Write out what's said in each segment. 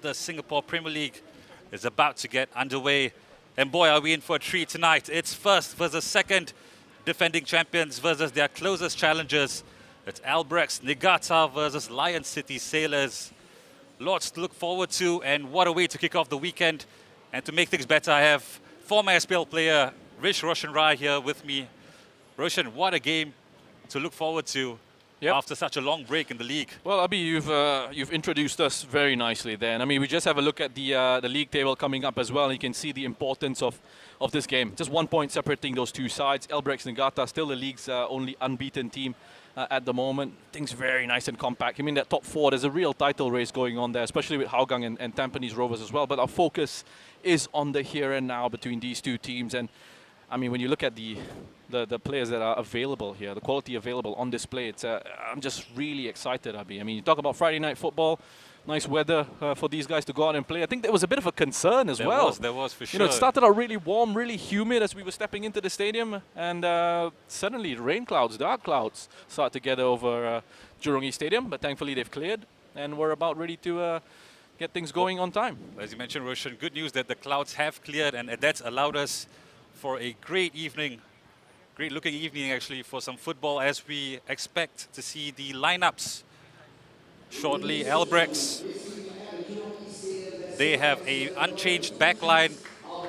the Singapore Premier League is about to get underway. And boy, are we in for a treat tonight. It's first versus second, defending champions versus their closest challengers. It's Albirex Niigata versus Lion City Sailors. Lots to look forward to, and what a way to kick off the weekend. And to make things better, I have former SPL player Roshan Rai here with me. Roshan, what a game to look forward to after such a long break in the league. Well, Abi, you've introduced us very nicely there. And I mean, we just have a look at the league table coming up as well. You can see the importance of this game. Just 1 point separating those two sides. Albirex Niigata, still the league's only unbeaten team at the moment. Things very nice and compact. I mean, that top four, there's a real title race going on there, especially with Hougang and Tampines Rovers as well. But our focus is on the here and now between these two teams. And I mean, when you look at the players that are available here, the quality available on display, I'm just really excited, Abi. I mean, you talk about Friday night football, nice weather for these guys to go out and play. I think there was a bit of a concern as well. There was for sure. You know, it started out really warm, really humid as we were stepping into the stadium, and suddenly rain clouds, dark clouds start to gather over Jurong East Stadium, but thankfully they've cleared, and we're about ready to get things going on time. As you mentioned, Roshan, good news that the clouds have cleared, and that's allowed us for a great evening, great looking evening actually, for some football, as we expect to see the lineups shortly. Albirex, they have a unchanged backline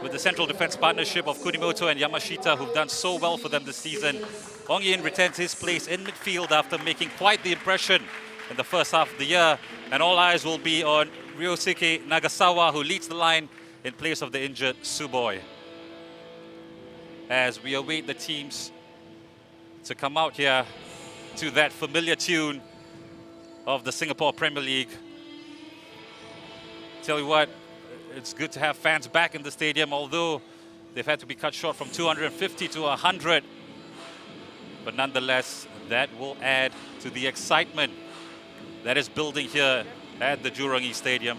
with the central defense partnership of Kunimoto and Yamashita, who've done so well for them this season. Ong Yin retains his place in midfield after making quite the impression in the first half of the year, and all eyes will be on Ryosuke Nagasawa, who leads the line in place of the injured Suboi, as we await the teams to come out here to that familiar tune of the Singapore Premier League. Tell you what, it's good to have fans back in the stadium, although they've had to be cut short from 250 to 100. But nonetheless, that will add to the excitement that is building here at the Jurong East Stadium.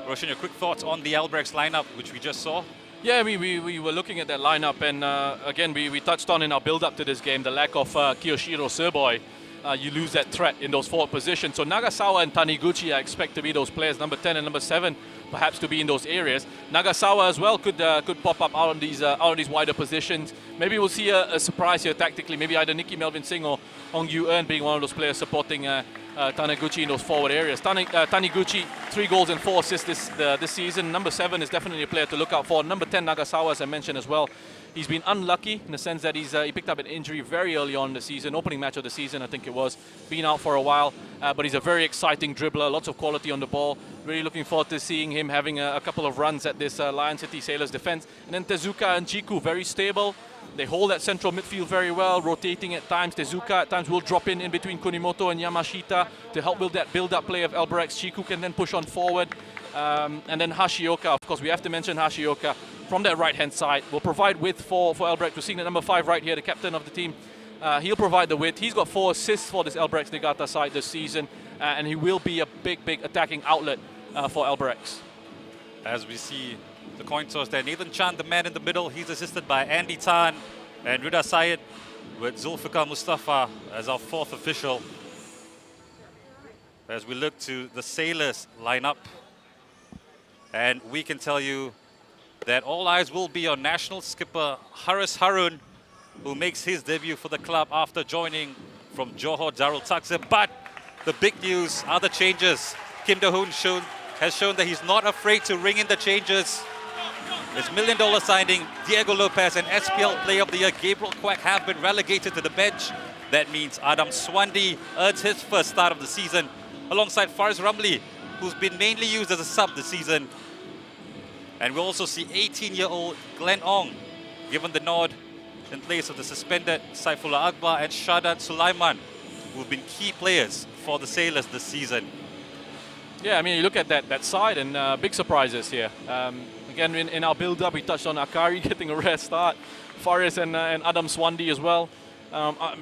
Roshan, your quick thoughts on the Albirex lineup, which we just saw? Yeah, I mean, we were looking at that lineup, and again, we touched on in our build-up to this game the lack of Kiyoshiro Suboi. You lose that threat in those forward positions. So Nagasawa and Taniguchi, I expect to be those players, number 10 and number 7, perhaps to be in those areas. Nagasawa as well could pop up out on these wider positions. Maybe we'll see a surprise here tactically. Maybe either Nicky Melvin Singh or Hong Yu Eun being one of those players supporting Taniguchi in those forward areas. Taniguchi, 3 goals and 4 assists this season. Number 7 is definitely a player to look out for. Number 10, Nagasawa, as I mentioned as well. He's been unlucky in the sense that he picked up an injury very early on in the season, opening match of the season, I think it was. Been out for a while, but he's a very exciting dribbler, lots of quality on the ball. Really looking forward to seeing him having a couple of runs at this Lion City Sailors defense. And then Tezuka and Chiku, very stable. They hold that central midfield very well, rotating at times. Tezuka at times will drop in between Kunimoto and Yamashita to help build that build-up play of Albirex. Chiku can then push on forward. And then Hashioka, of course, we have to mention Hashioka from that right-hand side. Will provide width for Albirex. We're seeing the number 5 right here, the captain of the team. He'll provide the width. He's got 4 assists for this Albirex Niigata side this season, and he will be a big attacking outlet for Albirex. As we see the coin toss there, Nathan Chan, the man in the middle, he's assisted by Andy Tan and Rida Syed, with Zulfikar Mustafa as our 4th official. As we look to the Sailors lineup, and we can tell you that all eyes will be on national skipper Haris Harun, who makes his debut for the club after joining from Johor Darul Takzim. But the big news are the changes. Kim Do-hoon has shown that he's not afraid to ring in the changes. His $1 million signing, Diego Lopez, and SPL Player of the Year, Gabriel Quack, have been relegated to the bench. That means Adam Swandi earns his first start of the season, alongside Faris Ramli, who's been mainly used as a sub this season. And we'll also see 18-year-old Glenn Ong given the nod in place of the suspended Saifullah Akbar and Shadat Sulaiman, who've been key players for the Sailors this season. Yeah, I mean, you look at that side, and big surprises here. Again, in our build-up, we touched on Akari getting a rare start, Faris and Adam Swandi as well. I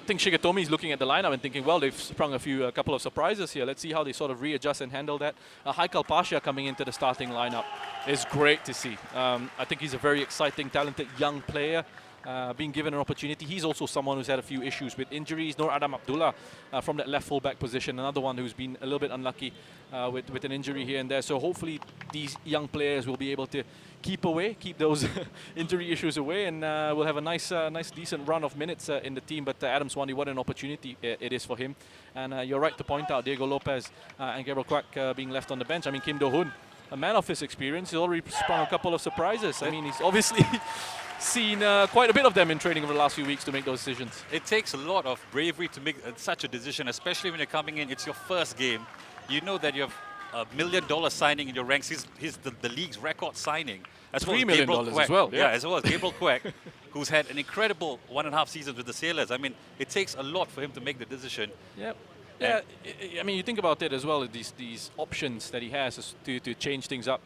think Shigetomi is looking at the lineup and thinking, well, they've sprung a couple of surprises here. Let's see how they sort of readjust and handle that. Haikal Pasha coming into the starting lineup is great to see. I think he's a very exciting, talented young player. being given an opportunity. He's also someone who's had a few issues with injuries. Nur Adam Abdullah from that left fullback position, another one who's been a little bit unlucky with an injury here and there. So hopefully these young players will be able to keep those injury issues away, and we'll have a nice decent run of minutes in the team. But Adam Swandy, what an opportunity it is for him. And you're right to point out Diego Lopez and Gabriel Kwak being left on the bench. I mean, Kim Do-hoon, a man of his experience, he's already sprung a couple of surprises. I mean, he's obviously seen quite a bit of them in training over the last few weeks to make those decisions. It takes a lot of bravery to make such a decision, especially when you're coming in. It's your first game. You know that you have $1 million signing in your ranks. He's the league's record signing. As $3 million as well. Yeah, as well as Gabriel Kwak, who's had an incredible 1.5 seasons with the Sailors. I mean, it takes a lot for him to make the decision. Yep. Yeah, I mean, you think about it as well, these options that he has to change things up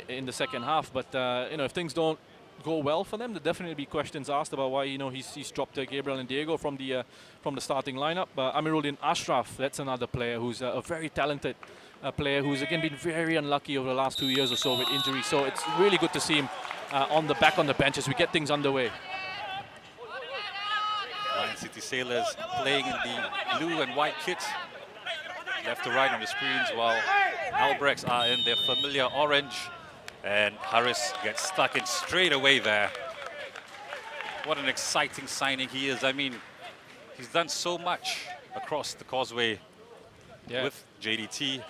in the second half. But, you know, if things don't go well for them, there'll definitely be questions asked about why, you know, he's dropped Gabriel and Diego from the starting lineup. Amiruddin Ashraf, that's another player who's a very talented player who's again been very unlucky over the last 2 years or so with injuries. So it's really good to see him on the bench as we get things underway. Lion City Sailors playing in the blue and white kits, left to right on the screens, while Albirex are in their familiar orange. And Harris gets stuck in straight away there. What an exciting signing he is. I mean, he's done so much across the causeway with JDT.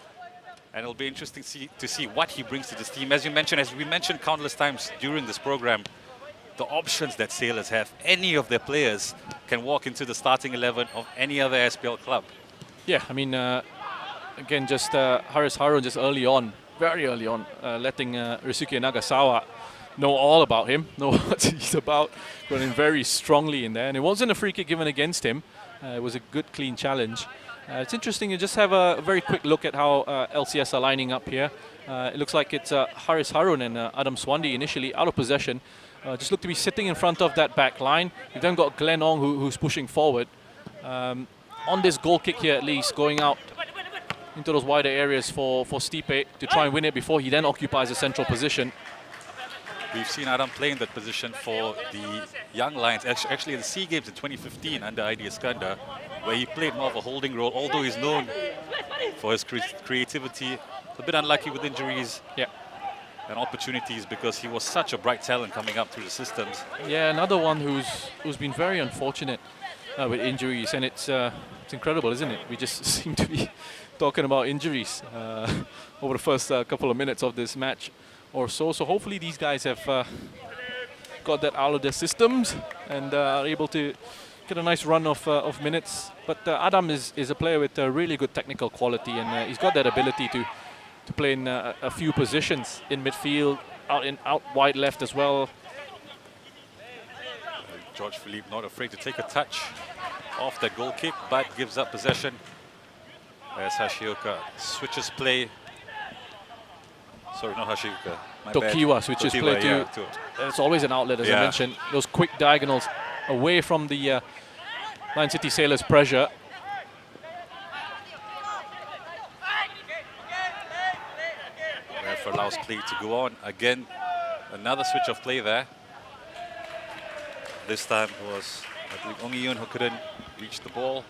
And it'll be interesting to see what he brings to this team. As we mentioned countless times during this program, the options that Sailors have, any of their players can walk into the starting 11 of any other SPL club. Yeah, I mean, again, just Haris Harun just very early on, letting Ryusuke Nagasawa know all about him, know what he's about, running very strongly in there. And it wasn't a free kick given against him. It was a good, clean challenge. It's interesting to just have a very quick look at how LCS are lining up here. It looks like it's Haris Harun and Adam Swandy initially out of possession. Just look to be sitting in front of that back line. You've then got Glenn Ong who's pushing forward. On this goal kick here at least, going out into those wider areas for Stipe to try and win it before he then occupies a central position. We've seen Adam play in that position for the Young Lions, actually in the SEA Games in 2015 under ID Iskandar, where he played more of a holding role, although he's known for his creativity. A bit unlucky with injuries and opportunities because he was such a bright talent coming up through the systems. Yeah, another one who's been very unfortunate with injuries, and it's incredible, isn't it? We just seem to be talking about injuries over the first couple of minutes of this match or so. So hopefully these guys have got that out of their systems and are able to get a nice run of minutes. But Adam is a player with really good technical quality, and he's got that ability to play in a few positions in midfield, out wide left as well. George Philippe not afraid to take a touch off that goal kick, but gives up possession as Hashioka switches play. Sorry, not Hashioka. Tokiwa switches play to. It's always an outlet, as I mentioned. Those quick diagonals away from the Lion City Sailors' pressure. Ref allows play to go on. Again, another switch of play there. This time it was, I believe, Ong Iyun who couldn't reach the ball.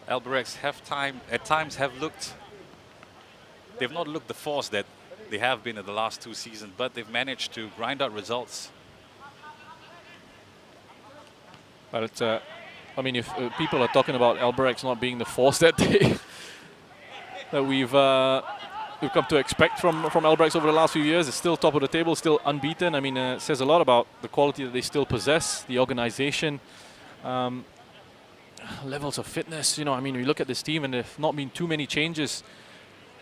Albirex at times they've not looked the force that they have been in the last 2 seasons, but they've managed to grind out results. But it's, I mean, if people are talking about Albirex not being the force that we've come to expect from Albirex over the last few years, it's still top of the table, still unbeaten. I mean, it says a lot about the quality that they still possess, the organization, levels of fitness. You know, I mean, we look at this team and there've not been too many changes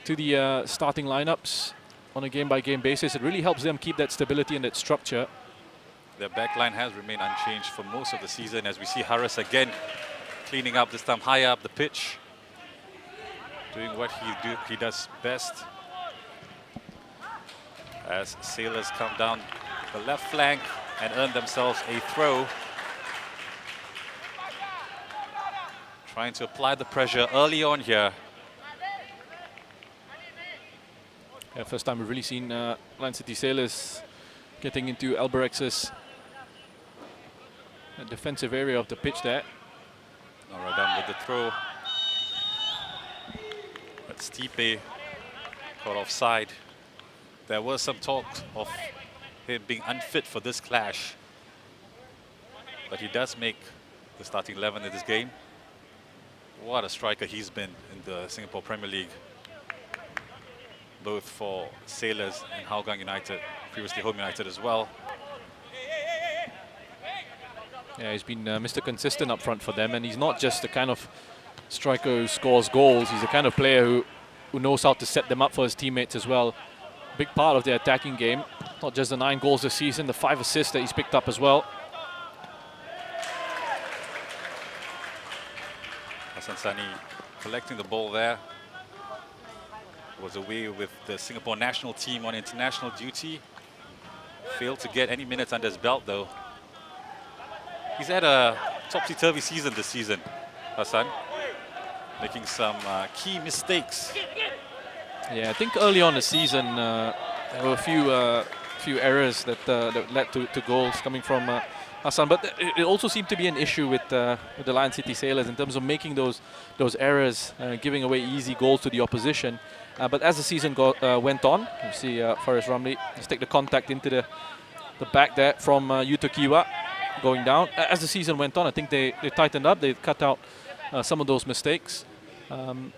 to the starting lineups on a game-by-game basis. It really helps them keep that stability and that structure. Their backline has remained unchanged for most of the season, as we see Harris again cleaning up, this time higher up the pitch, doing what he does best. As Sailors come down the left flank and earn themselves a throw. Trying to apply the pressure early on here. Yeah, first time we've really seen Lion City Sailors getting into Alberex's defensive area of the pitch there. Noradam with the throw. But Stipe caught offside. There was some talk of him being unfit for this clash. But he does make the starting 11 in this game. What a striker he's been in the Singapore Premier League. Both for Sailors and Hougang United, previously Home United as well. Yeah, he's been Mr. Consistent up front for them, and he's not just the kind of striker who scores goals. He's the kind of player who knows how to set them up for his teammates as well. Big part of their attacking game, not just the 9 goals this season, the 5 assists that he's picked up as well. Hassan Sani collecting the ball there. Was away with the Singapore national team on international duty. Failed to get any minutes under his belt though. He's had a topsy-turvy season this season, Hassan. Making some key mistakes. Yeah, I think early on the season there were a few errors that led to goals coming from Hassan, but it also seemed to be an issue with the Lion City Sailors in terms of making those errors, giving away easy goals to the opposition. But as the season went on, you see Faris Ramli just take the contact into the back there from Yuto Kiwa going down. As the season went on, I think they tightened up, they cut out some of those mistakes. And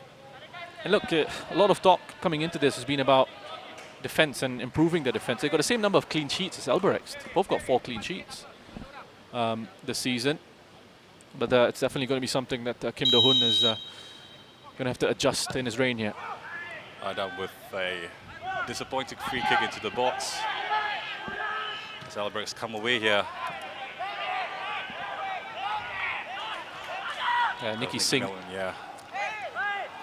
look, a lot of talk coming into this has been about defense and improving the defense. They've got the same number of clean sheets as Albirex. Both got 4 clean sheets this season. But it's definitely going to be something that Kim Do-hoon is going to have to adjust in his reign here. Adam with a disappointing free kick into the box. As Albirex come away here. Nicky Singh. Yeah.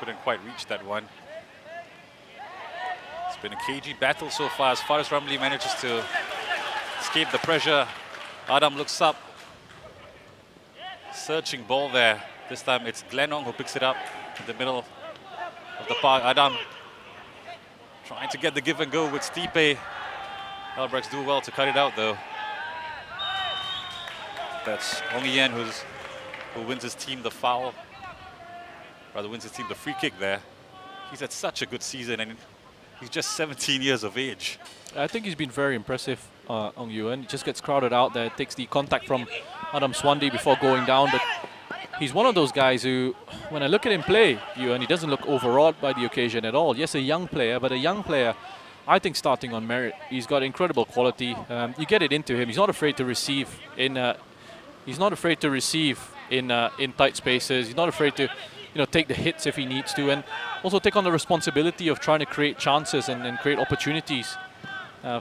Couldn't quite reach that one. It's been a cagey battle so far as Faris Ramli manages to escape the pressure. Adam looks up. Searching ball there. This time it's Glenong who picks it up in the middle of the park. Adam trying to get the give and go with Stipe. Albirex do well to cut it out though. That's Ong Yen who wins his team the foul. Rather wins his team the free kick there. He's had such a good season and he's just 17 years of age. I think he's been very impressive, Ong Yuen. He just gets crowded out there, takes the contact from Adam Swandi before going down. But he's one of those guys who, when I look at him play, Yuen, he doesn't look overawed by the occasion at all. Yes, a young player, but a young player, I think, starting on merit. He's got incredible quality. You get it into him. He's not afraid to receive in. He's not afraid to receive in tight spaces. He's not afraid to, take the hits if he needs to, and also take on the responsibility of trying to create chances and create opportunities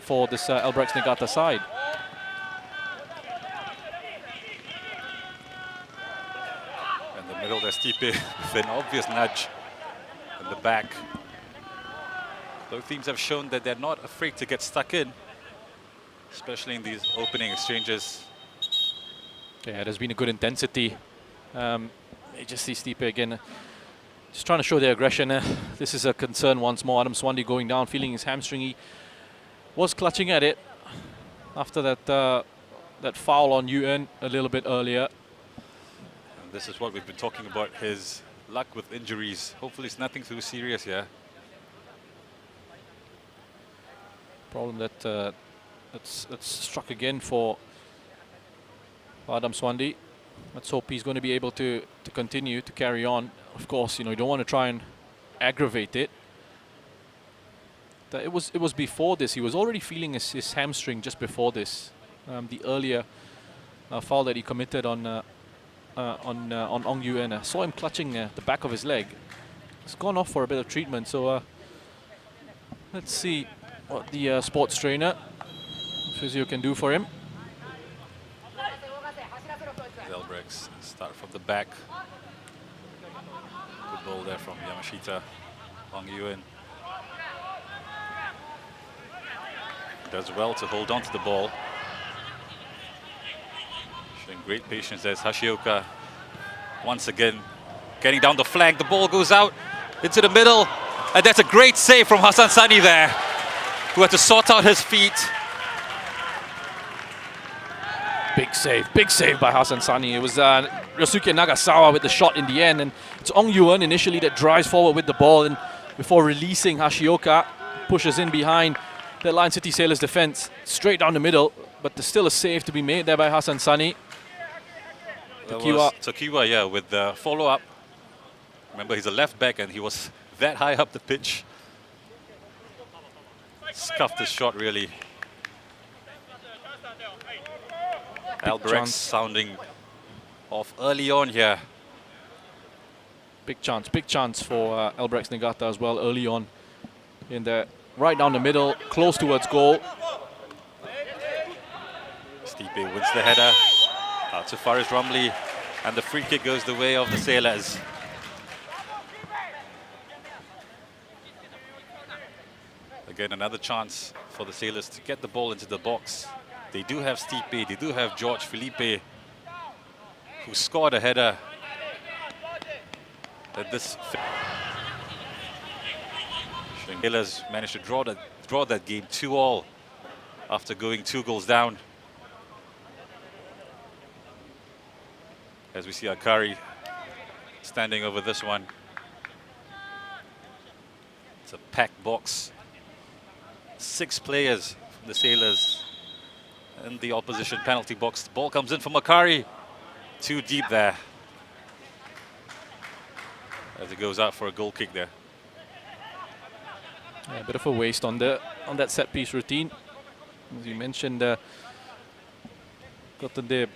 for this Albirex Niigata side. In the middle, there's Stipe with an obvious nudge in the back. Both teams have shown that they're not afraid to get stuck in, especially in these opening exchanges. Yeah, there's been a good intensity. You just see Stipe again, just trying to show their aggression. This is a concern once more. Adam Swandi going down, feeling his hamstring. He was clutching at it after that foul on Yuen a little bit earlier. And this is what we've been talking about, his luck with injuries. Hopefully it's nothing too serious here. Problem that's struck again for Adam Swandi. Let's hope he's going to be able to continue to carry on. Of course, you don't want to try and aggravate it. It was before this. He was already feeling his hamstring just before this. The earlier foul that he committed on Ong Yuen. I saw him clutching the back of his leg. It's gone off for a bit of treatment. So let's see what the sports trainer, physio, can do for him. Albirex start from the back. Good ball there from Yamashita. Ong Yuen does well to hold on to the ball. Showing great patience as Hashioka once again getting down the flank. The ball goes out into the middle, and that's a great save from Hassan Sani there, who had to sort out his feet. Big save by Hasan Sani. It was Ryosuke Nagasawa with the shot in the end, and it's Ong Yuan initially that drives forward with the ball, and before releasing Hashioka, pushes in behind the Lion City Sailors defense, straight down the middle, but there's still a save to be made there by Hasan Sani. Tokiwa, yeah, with the follow-up. Remember, he's a left back and he was that high up the pitch. Scuffed his shot, really. Albirex sounding off early on here. Big chance for Albirex Niigata as well early on. In there, right down the middle, close towards goal. Stipe wins the header. Out to Faris Ramli, and the free kick goes the way of the Sailors. Again, another chance for the Sailors to get the ball into the box. They do have Stipe, they do have George Felipe, who scored a header. Sailors managed to draw that game 2-2 after going 2 goals down. As we see Akari standing over this one. It's a packed box. 6 players from the Sailors in the opposition penalty box. The ball comes in from Akari. Too deep there. As it goes out for a goal kick there. Yeah, a bit of a waste on that set piece routine. As you mentioned, got the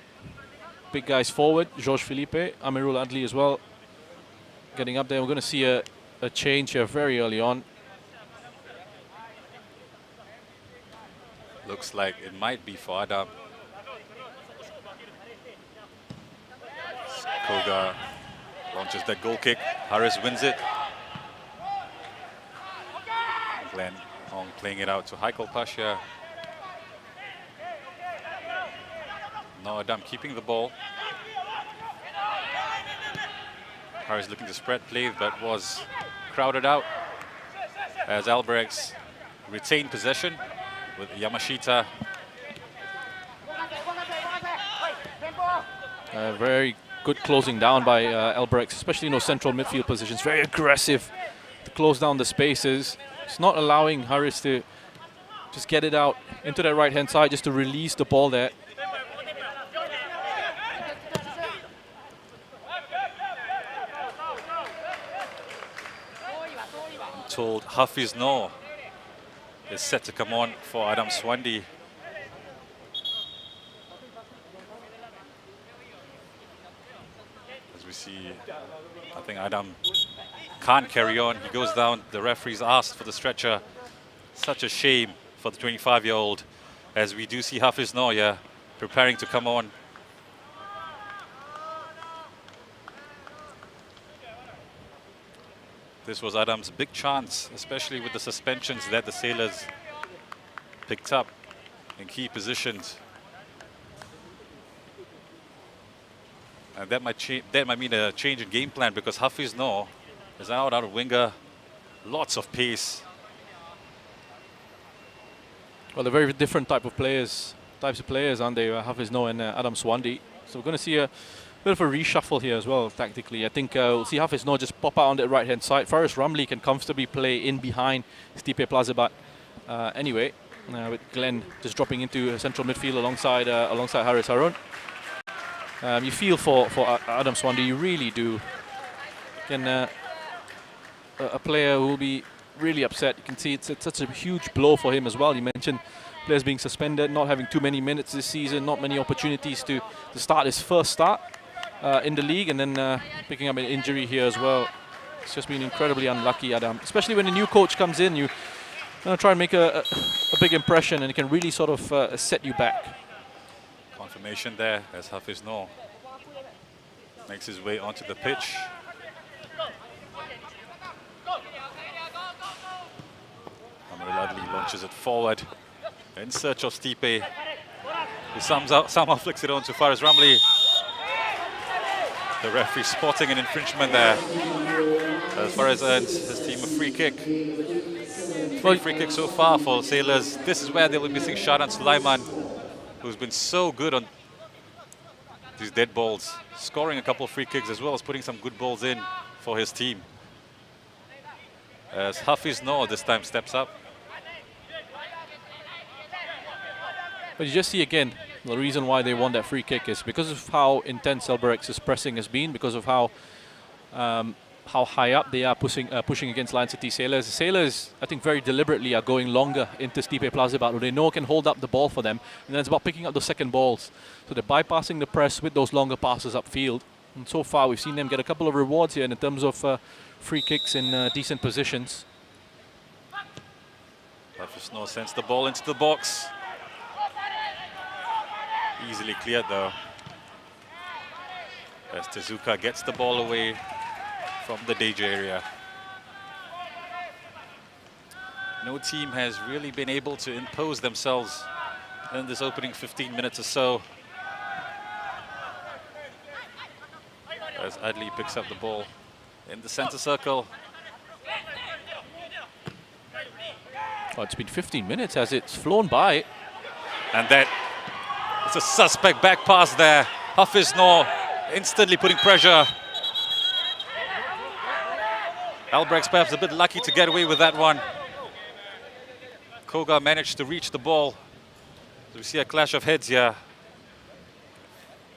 big guys forward, Georges Philippe, Amirul Adli as well, getting up there. We're going to see a change here very early on. Looks like it might be for Adam. Koga launches that goal kick. Harris wins it. Glenn Hong playing it out to Haikal Pasha. No, Adam keeping the ball. Harris looking to spread play, but was crowded out as Albirex retained possession with Yamashita. Very good closing down by Albirex, especially in those central midfield positions. Very aggressive to close down the spaces. It's not allowing Harris to just get it out into that right-hand side, just to release the ball there. I'm told Hafiz Noor is set to come on for Adam Swandi. As we see, I think Adam can't carry on. He goes down. The referee's asked for the stretcher. Such a shame for the 25-year-old, as we do see Hafiz Noor, yeah, preparing to come on. This was Adam's big chance, especially with the suspensions that the Sailors picked up in key positions. And that might mean a change in game plan, because Hafiz Noor is out of winger, lots of pace. Well, they're very different types of players, aren't they? Hafiz Noor and Adam Swandi. So we're going to see a bit of a reshuffle here as well, tactically. I think we'll see Hafiz Noor just pop out on the right-hand side. Faris Ramli can comfortably play in behind Stipe Plazibat. Anyway, with Glenn just dropping into central midfield alongside Haris Harun. You feel for Adam Swandi, you really do. And a player who will be really upset. You can see it's such a huge blow for him as well. You mentioned players being suspended, not having too many minutes this season, not many opportunities to start his first start in the league, and then picking up an injury here as well. It's just been incredibly unlucky, Adam. Especially when a new coach comes in, you try and make a big impression, and it can really sort of set you back. Confirmation there as Hafiz Noor makes his way onto the pitch. Amirul Adli launches it forward in search of Stipe, who somehow flicks it on to Faris Ramli. The referee spotting an infringement there, as Faris earns his team a free kick. Free kick so far for Sailors. This is where they were missing Sharan Sulaiman, who's been so good on these dead balls, scoring a couple of free kicks as well as putting some good balls in for his team. As Hafiz Noor this time steps up. But you just see again, the reason why they won that free kick is because of how intense Albirex' pressing has been, because of how high up they are pushing against Lion City Sailors. The Sailors, I think, very deliberately are going longer into Stipe Plaza Batu. They know can hold up the ball for them, and then it's about picking up the second balls. So they're bypassing the press with those longer passes upfield. And so far, we've seen them get a couple of rewards here in terms of free kicks in decent positions. Hafiz Noor sends the ball into the box. Easily cleared though. As Tezuka gets the ball away from the danger area. No team has really been able to impose themselves in this opening 15 minutes or so. As Adli picks up the ball in the center circle. Oh, it's been 15 minutes as it's flown by. And that it's a suspect back pass there. Hafiz Noor instantly putting pressure. Albirex perhaps a bit lucky to get away with that one. Koga managed to reach the ball. So we see a clash of heads here.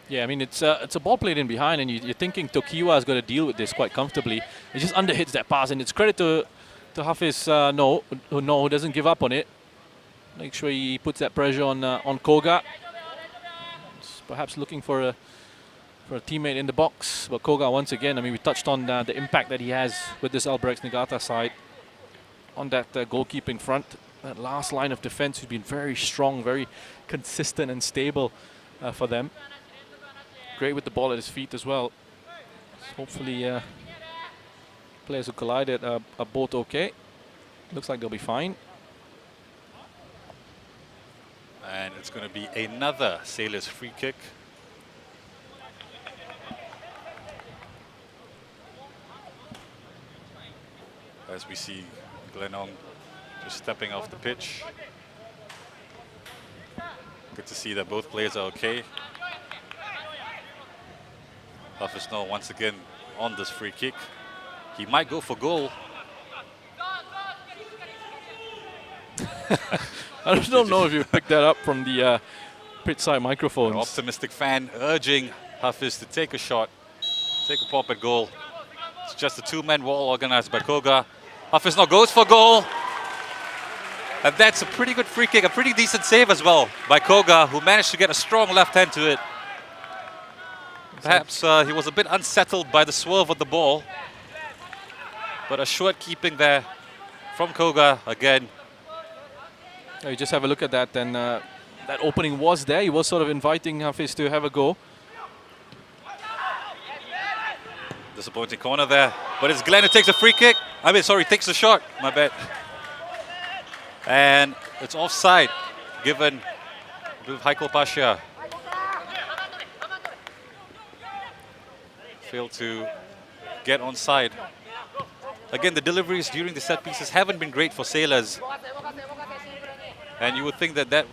Yeah, I mean, it's a ball played in behind, and you're thinking Tokiwa is going to deal with this quite comfortably. He just underhits that pass, and it's credit to Hafiz Noor, who doesn't give up on it. Make sure he puts that pressure on Koga. It's perhaps looking for a teammate in the box, but Koga once again, I mean, we touched on the impact that he has with this Albirex Niigata side on that goalkeeping front. That last line of defense has been very strong, very consistent and stable for them. Great with the ball at his feet as well. So hopefully players who collided are both okay. Looks like they'll be fine. And it's going to be another Sailors free kick. As we see Glenong just stepping off the pitch. Good to see that both players are okay. Hafiz Noor once again on this free kick. He might go for goal. I don't know if you picked that up from the pitch side microphones. An optimistic fan urging Hafiz to take a shot, take a pop at goal. It's just a two-man wall organized by Koga. Hafiz Noor goes for goal. And that's a pretty good free kick, a pretty decent save as well by Koga, who managed to get a strong left hand to it. Perhaps he was a bit unsettled by the swerve of the ball. But assured keeping there from Koga again. You just have a look at that, and that opening was there. He was sort of inviting Hafiz to have a go. Disappointing corner there, but it's Glenn who takes a free kick. I mean, sorry, takes a shot, my bad. And it's offside, given with Haikal Pasha. Failed to get onside. Again, the deliveries during the set pieces haven't been great for Sailors. And you would think that the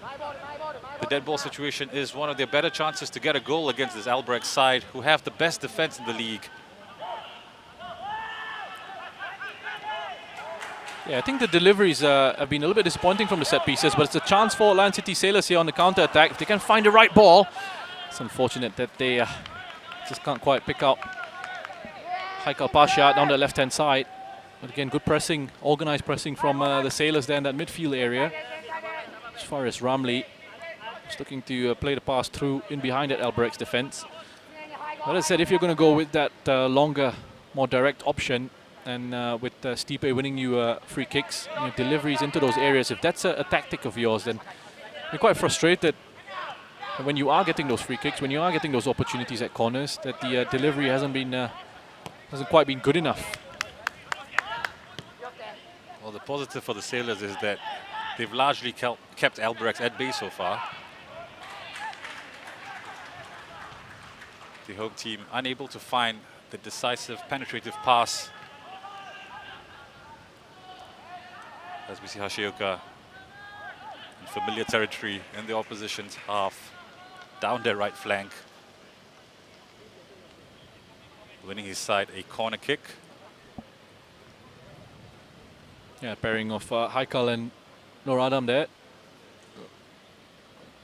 dead ball situation is one of their better chances to get a goal against this Albirex side, who have the best defense in the league. Yeah, I think the deliveries have been a little bit disappointing from the set pieces, but it's a chance for Lion City Sailors here on the counter attack. If they can find the right ball, it's unfortunate that they just can't quite pick up Haikal Pasha down the left-hand side. But again, good pressing, organized pressing from the Sailors there in that midfield area. As far as Ramli, just looking to play the pass through in behind that Albirex defense. But as I said, if you're going to go with that longer, more direct option, and with Stipe winning you free kicks, deliveries into those areas, if that's a tactic of yours, then you're quite frustrated when you are getting those free kicks, when you are getting those opportunities at corners, that the delivery hasn't quite been good enough. Well, the positive for the Sailors is that they've largely kept Albirex at bay so far. The home team unable to find the decisive, penetrative pass. As we see Hashioka in familiar territory in the opposition's half, down their right flank. winning his side a corner kick. Yeah, pairing of Haikal and Nur Adam there.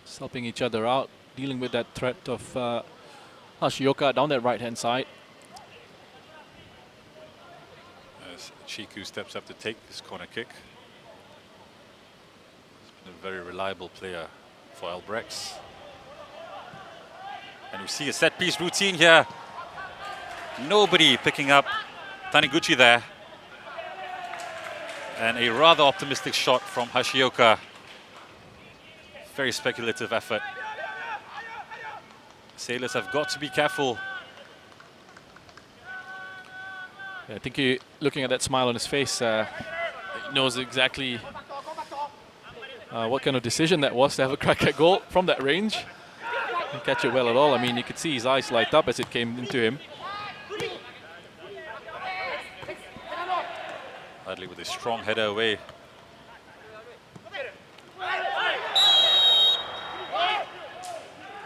Just helping each other out, dealing with that threat of Hashioka down that right-hand side. As Chiku steps up to take this corner kick. He's been a very reliable player for Albirex. And we see a set-piece routine here. Nobody picking up Taniguchi there. And a rather optimistic shot from Hashioka. Very speculative effort. Sailors have got to be careful. Yeah, I think looking at that smile on his face, he knows exactly what kind of decision that was to have a crack at goal from that range. Didn't catch it well at all. I mean, you could see his eyes light up as it came into him. Hadley with a strong header away.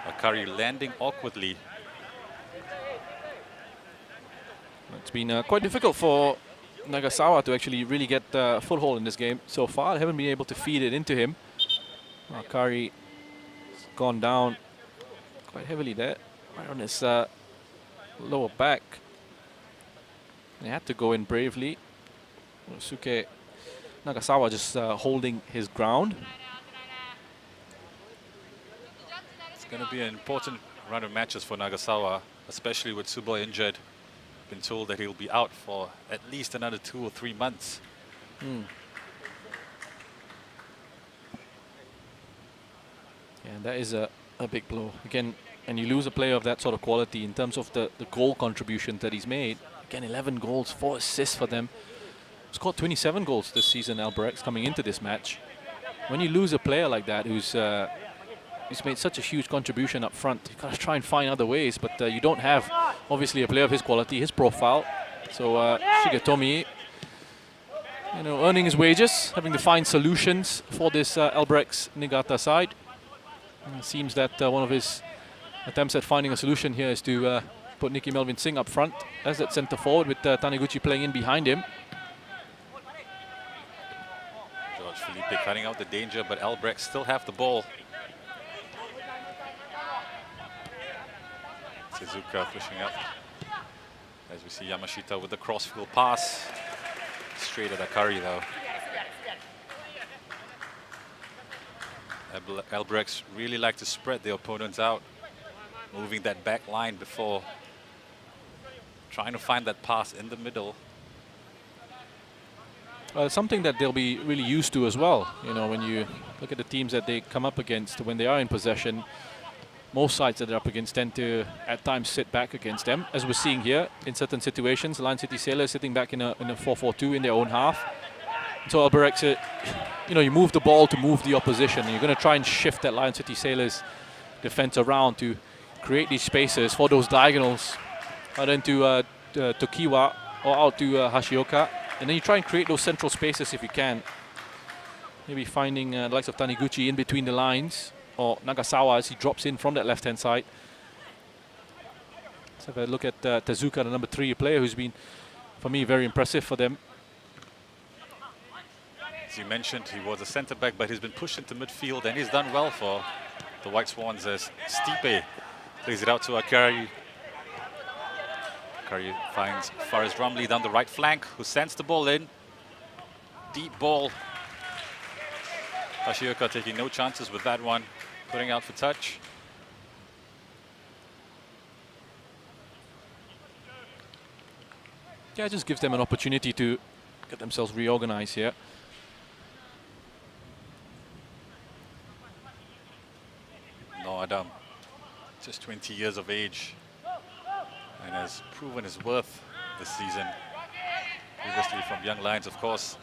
Akari landing awkwardly. It's been quite difficult for Nagasawa to actually really get a foothold in this game so far. They haven't been able to feed it into him. Akari has gone down quite heavily there, right on his lower back. And he had to go in bravely. Suke Nagasawa just holding his ground. It's going to be an important run of matches for Nagasawa, especially with Tsuboi injured. Been told that he'll be out for at least another 2 or 3 months. Yeah, that is a big blow. Again, and you lose a player of that sort of quality in terms of the goal contribution that he's made. Again, 11 goals, 4 assists for them. Scored 27 goals this season, Albirex, coming into this match. When you lose a player like that who's made such a huge contribution up front, you gotta try and find other ways, but you don't have, obviously, a player of his quality, his profile. So Shigetomi, you know, earning his wages, having to find solutions for this Albirex Niigata side. It seems that one of his attempts at finding a solution here is to put Nicky Melvin Singh up front as that centre forward with Taniguchi playing in behind him. George Felipe cutting out the danger, but Albirex still have the ball. Suzuka pushing up. As we see Yamashita with the crossfield pass. Straight at Akari though. Albirex really like to spread their opponents out, moving that back line before trying to find that pass in the middle. Something that they'll be really used to as well. You know, when you look at the teams that they come up against when they are in possession, most sides that they're up against tend to at times sit back against them, as we're seeing here in certain situations. Lion City Sailors sitting back in a 4-4-2 in their own half. So Albirex, you know, you move the ball to move the opposition. And you're going to try and shift that Lion City Sailors defense around to create these spaces for those diagonals out into Tokiwa or out to Hashioka. And then you try and create those central spaces if you can. Maybe finding the likes of Taniguchi in between the lines, or Nagasawa as he drops in from that left-hand side. Let's have a look at Tezuka, the number 3 player, who's been, for me, very impressive for them. As you mentioned, he was a centre-back, but he's been pushed into midfield, and he's done well for the White Swans as Stipe plays it out to Akari. Akari finds Faris Ramli down the right flank, who sends the ball in. Deep ball. Hashioka taking no chances with that one, putting out for touch. Yeah, it just gives them an opportunity to get themselves reorganized here. No, Adam, just 20 years of age, and has proven his worth this season. Previously from Young Lions, of course.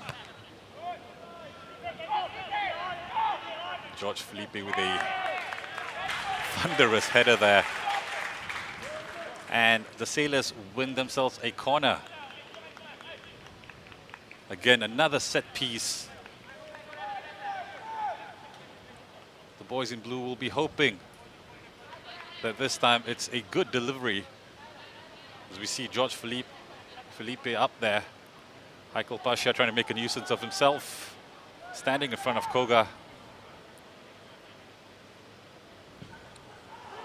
George Felipe with a thunderous header there. And the Sailors win themselves a corner. Again, another set piece. The boys in blue will be hoping that this time it's a good delivery As we see George Felipe up there. Haikal Pasha trying to make a nuisance of himself, standing in front of Koga.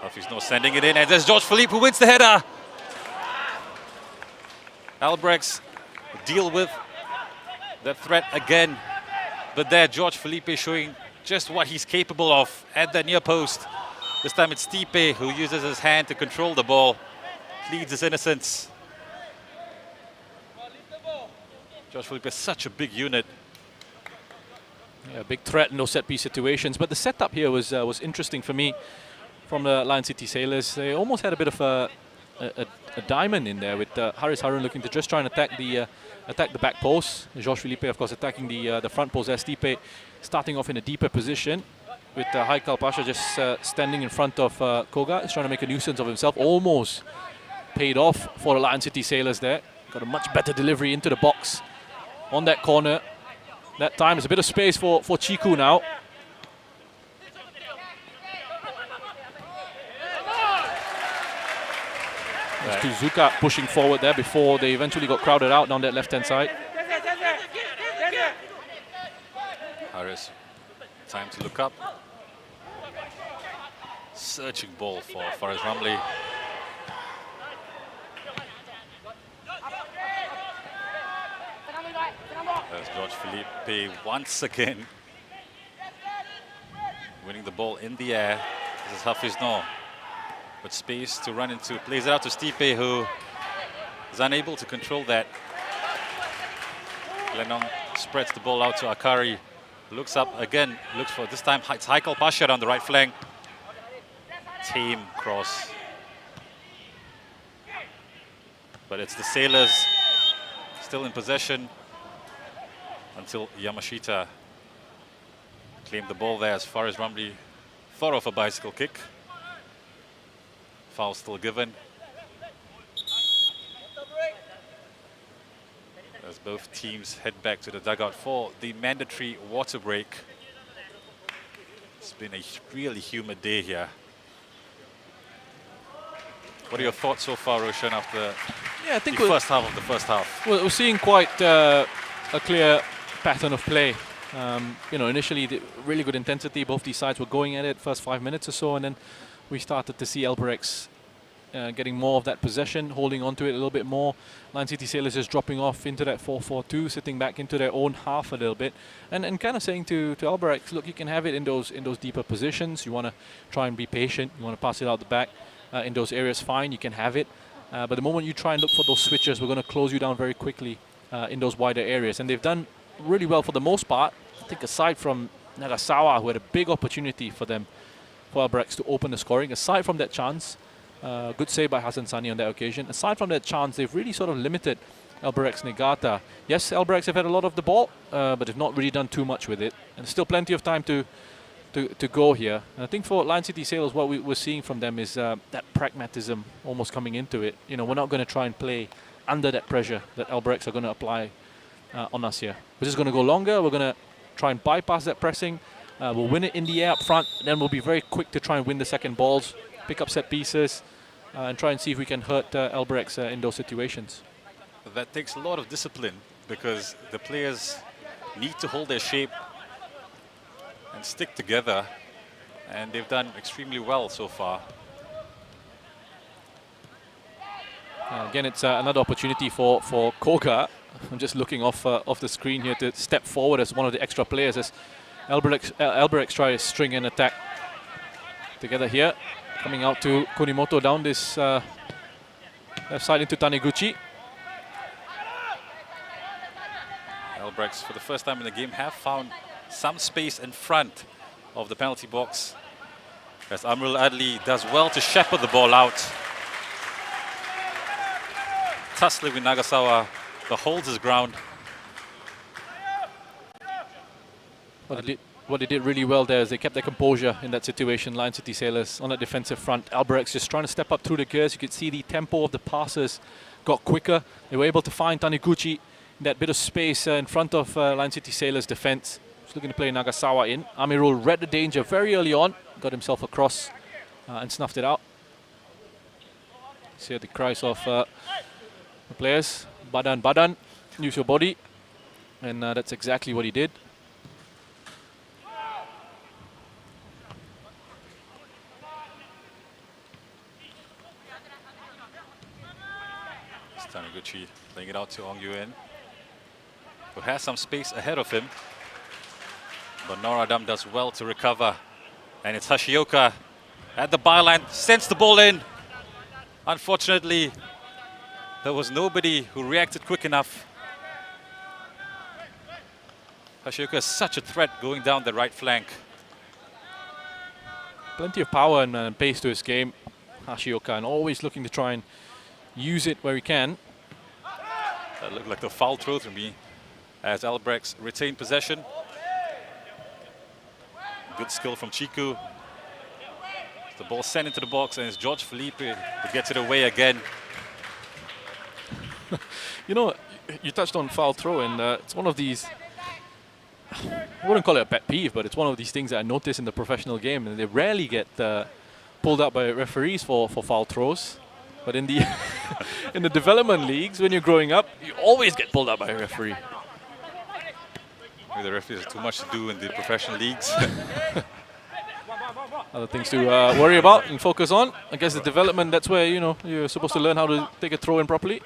Alfie's no sending it in, and there's George Felipe who wins the header. Albirex deal with that threat again, but there George Felipe showing just what he's capable of at the near post. This time it's Stipe who uses his hand to control the ball, pleads his innocence. George Felipe is such a big unit. Yeah, big threat in those set-piece situations. But the setup here was interesting for me from the Lion City Sailors. They almost had a bit of a diamond in there with Haris Harun looking to just try and attack the back post. George Felipe, of course, attacking the front post. As Stipe starting off in a deeper position with Haikal Pasha just standing in front of Koga. He's trying to make a nuisance of himself. Almost paid off for the Lion City Sailors there. Got a much better delivery into the box on that corner. That time is a bit of space for Chiku now. Tuzuka pushing forward there before they eventually got crowded out down that left-hand side. Haris, time to look up. Searching ball for Faris Ramli. There's George Felipe once again. Winning the ball in the air. This is Hafiz Noor. But space to run into. Plays it out to Stipe, who is unable to control that. Lenong spreads the ball out to Akari. Looks up again. Looks for, this time it's Haikal Pasha on the right flank. Tame cross. But it's the Sailors still in possession until Yamashita claimed the ball there as far as Ramli thought of a bicycle kick. Foul still given. As both teams head back to the dugout for the mandatory water break. It's been a really humid day here. What are your thoughts so far, Roshan, after I think the first half of the first half? We're seeing quite a clear pattern of play. You know, initially the really good intensity. Both these sides were going at it first 5 minutes or so, and then we started to see Albirex getting more of that possession, holding on to it a little bit more. Lion City Sailors just dropping off into that 4-4-2, sitting back into their own half a little bit, and kind of saying to Albirex, look, you can have it in those deeper positions. You want to try and be patient. You want to pass it out the back in those areas. Fine, you can have it. But the moment you try and look for those switches, we're going to close you down very quickly in those wider areas. And they've done really well for the most part. I think aside from Nagasawa, who had a big opportunity for them, for Albirex to open the scoring. Aside from that chance, good save by Hassan Sani on that occasion. Aside from that chance, they've really sort of limited Albirex Niigata. Yes, Albirex have had a lot of the ball, but they've not really done too much with it. And still plenty of time to go here. And I think for Lion City Sailors, what we're seeing from them is that pragmatism almost coming into it. You know, we're not going to try and play under that pressure that Albirex are going to apply on us here. We're just going to go longer. We're going to try and bypass that pressing. We'll win it in the air up front, and then we'll be very quick to try and win the second balls, pick up set pieces, and try and see if we can hurt Albirex in those situations. That takes a lot of discipline because the players need to hold their shape and stick together, and they've done extremely well so far. Again, it's another opportunity for Koga. I'm just looking off the screen here to step forward as one of the extra players as Albirex try to string an attack together here. Coming out to Kunimoto down this left side into Taniguchi. Albirex, for the first time in the game, have found some space in front of the penalty box as Amrul Adli does well to shepherd the ball out. Tussling with Nagasawa, but holds his ground. What they did really well there is they kept their composure in that situation. Lion City Sailors on that defensive front. Albirex just trying to step up through the gears. You could see the tempo of the passes got quicker. They were able to find Taniguchi in that bit of space in front of Lion City Sailors' defense. Just looking to play Nagasawa in. Amirul read the danger very early on, got himself across and snuffed it out. See the cries of the players. Badan, badan, use your body. And that's exactly what he did. Taniguchi playing it out to Ong Yuen, who has some space ahead of him. But Noradam does well to recover. And it's Hashioka at the byline, sends the ball in. Unfortunately, there was nobody who reacted quick enough. Hashioka is such a threat going down the right flank. Plenty of power and pace to his game, Hashioka, and always looking to try and use it where he can. That looked like a foul throw to me as Albirex retained possession. Good skill from Chiku. The ball sent into the box, and it's George Felipe who gets it away again. You know, you touched on foul throw, and it's one of these, I wouldn't call it a pet peeve, but it's one of these things that I notice in the professional game, and they rarely get pulled up by referees for foul throws. But in the in the development leagues, when you're growing up, you always get pulled up by a referee. Maybe the referees have too much to do in the professional leagues. Other things to worry about and focus on. I guess the development, that's where, you know, you're supposed to learn how to take a throw in properly.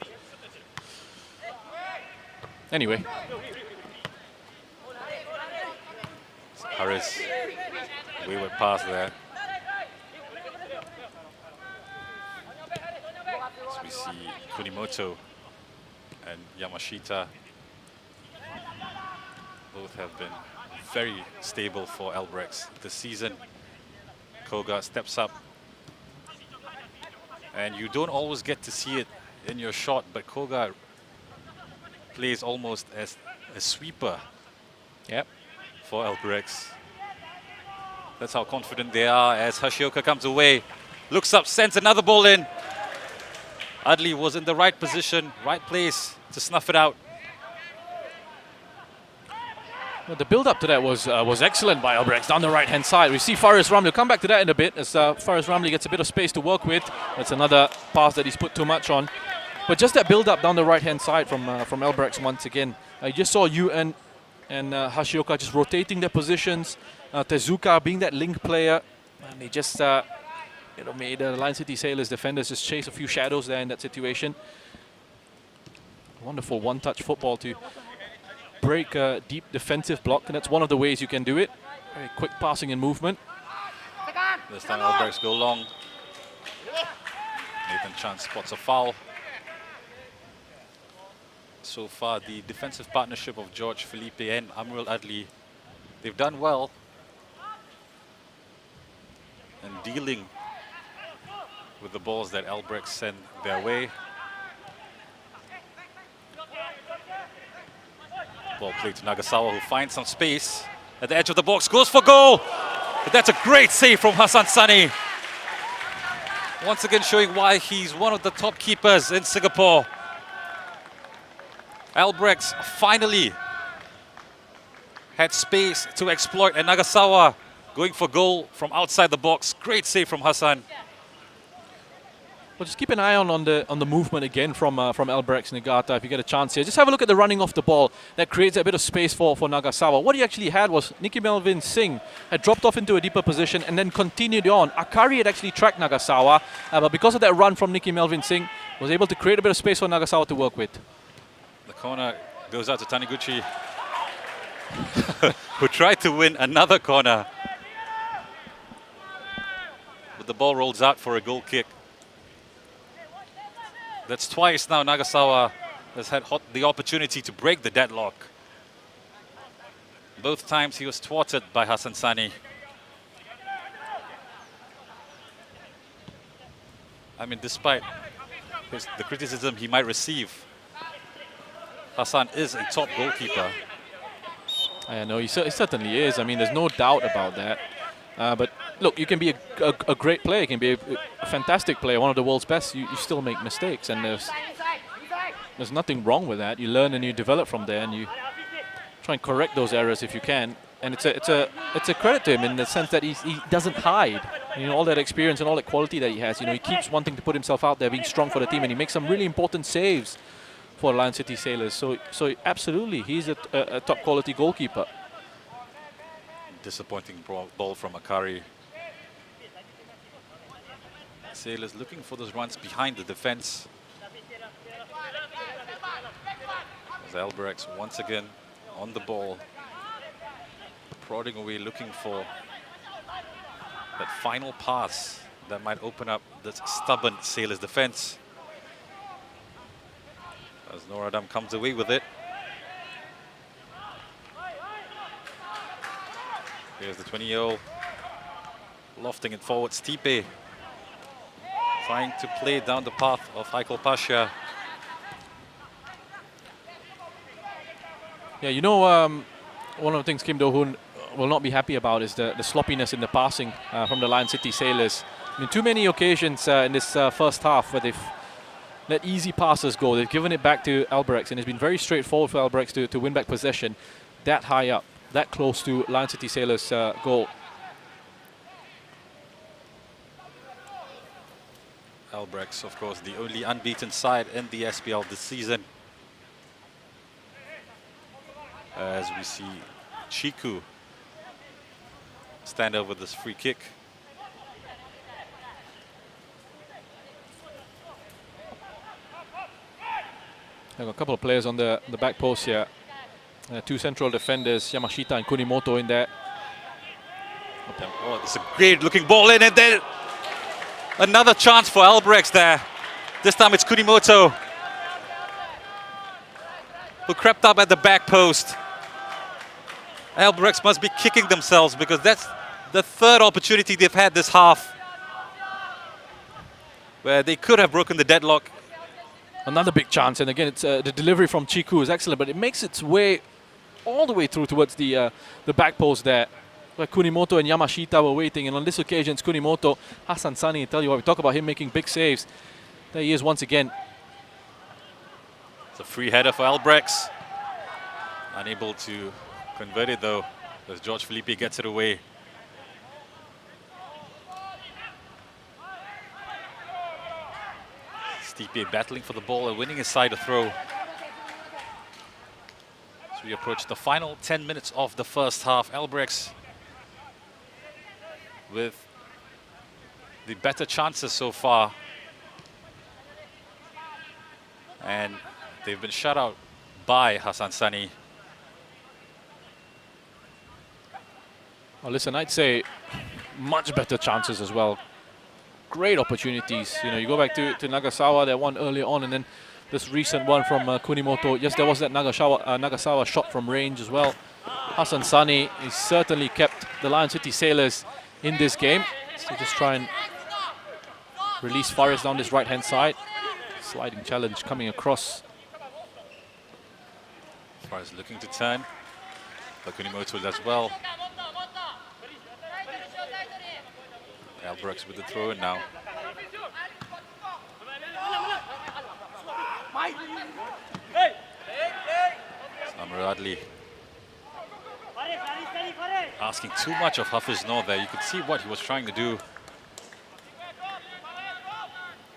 Anyway. Harris, wayward pass there. So we see Kunimoto and Yamashita. Both have been very stable for Albirex this season. Koga steps up. And you don't always get to see it in your shot, but Koga plays almost as a sweeper. Yep. For Albirex. That's how confident they are as Hashioka comes away. Looks up, sends another ball in. Adli was in the right position, right place to snuff it out. Well, the build-up to that was excellent by Albirex down the right-hand side. We see Faris Ramli. We'll come back to that in a bit as Faris Ramli gets a bit of space to work with. That's another pass that he's put too much on. But just that build-up down the right-hand side from Albirex once again. You just saw UN and Hashioka just rotating their positions. Tezuka being that link player. And they just made the Lion City Sailors defenders just chase a few shadows there in that situation. Wonderful one-touch football to break a deep defensive block, and that's one of the ways you can do it. Very quick passing and movement. This time Albirex go long. Nathan Chan spots a foul. So far, the defensive partnership of George Felipe and Amrul Adli, they've done well in dealing with the balls that Albirex send their way. Ball played to Nagasawa, who finds some space at the edge of the box, goes for goal. But that's a great save from Hassan Sani. Once again showing why he's one of the top keepers in Singapore. Albirex finally had space to exploit, and Nagasawa going for goal from outside the box. Great save from Hassan. Well, just keep an eye on the movement again from Albirex Niigata if you get a chance here. Just have a look at the running off the ball. That creates a bit of space for Nagasawa. What he actually had was Nicky Melvin Singh had dropped off into a deeper position and then continued on. Akari had actually tracked Nagasawa, but because of that run from Nicky Melvin Singh, was able to create a bit of space for Nagasawa to work with. The corner goes out to Taniguchi, who tried to win another corner. But the ball rolls out for a goal kick. That's twice now Nagasawa has had the opportunity to break the deadlock. Both times he was thwarted by Hassan Sani. I mean, despite the criticism he might receive, Hassan is a top goalkeeper. I know, he certainly is. I mean, there's no doubt about that. But look, you can be a great player, you can be a fantastic player, one of the world's best. You still make mistakes, and there's nothing wrong with that. You learn and you develop from there, and you try and correct those errors if you can. And it's a credit to him in the sense that he doesn't hide. You know, all that experience and all that quality that he has. You know, he keeps wanting to put himself out there, being strong for the team, and he makes some really important saves for Lion City Sailors. So absolutely, he's a top quality goalkeeper. Disappointing ball from Akari. Sailors looking for those runs behind the defense. As Albirex once again on the ball, prodding away, looking for that final pass that might open up this stubborn Sailors defense. As Noradam comes away with it. Here's the 20-year-old lofting it forward. Stipe trying to play down the path of Haikal Pasha. Yeah, you know, one of the things Kim Do-hoon will not be happy about is the sloppiness in the passing from the Lion City Sailors. I mean, too many occasions in this first half where they've let easy passes go. They've given it back to Albirex, and it's been very straightforward for Albirex to win back possession that high up, that close to Lion City Sailors' goal. Albirex, of course, the only unbeaten side in the SPL this season. As we see Chiku stand over this free kick. There are a couple of players on the back post here. Two central defenders, Yamashita and Kunimoto in there. Oh, it's a great looking ball in, and then another chance for Albirex there. This time it's Kunimoto who crept up at the back post. Albirex must be kicking themselves because that's the third opportunity they've had this half where they could have broken the deadlock. Another big chance, and again, it's the delivery from Chiku is excellent, but it makes its way all the way through towards the back post there, where Kunimoto and Yamashita were waiting. And on this occasion, it's Kunimoto. Hassan Sani, I tell you what, we talk about him making big saves. There he is once again. It's a free header for Albirex. Unable to convert it though, as George Felipe gets it away. Stipe battling for the ball and winning his side a throw. As we approach the final 10 minutes of the first half, Albirex with the better chances so far. And they've been shut out by Hassan Sani. Well, listen, I'd say much better chances as well. Great opportunities. You know, you go back to Nagasawa, that one earlier on, and then this recent one from Kunimoto. Yes, there was that Nagasawa shot from range as well. Hassan Sani has certainly kept the Lion City Sailors in this game. So just try and release Faris down this right-hand side. Sliding challenge coming across. Faris looking to turn, but Kunimoto as well. Albirex with the throw in now. Samir Adli asking too much of Hafiz Noor there. You could see what he was trying to do.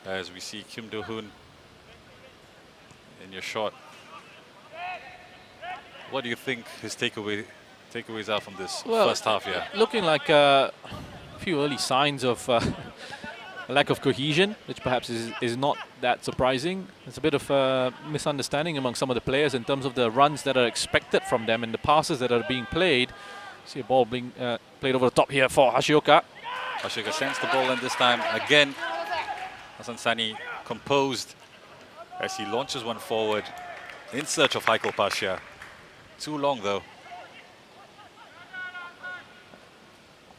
As we see Kim Do-hoon in your shot. What do you think his takeaways are from this first half here? Looking like a few early signs of lack of cohesion, which perhaps is not that surprising. There's a bit of misunderstanding among some of the players in terms of the runs that are expected from them and the passes that are being played. See a ball being played over the top here for Hashioka. Hashioka sends the ball in this time. Again, Hassan Sani composed as he launches one forward in search of Haikal Pasha. Too long though.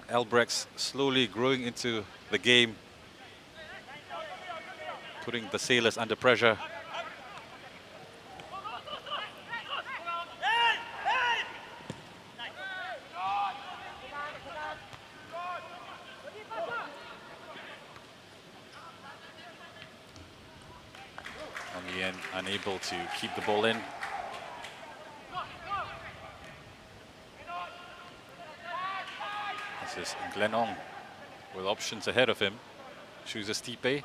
Albirex slowly growing into the game, putting the Sailors under pressure. On the end, unable to keep the ball in. This is Glenn Ong with options ahead of him. Chooses Stipe.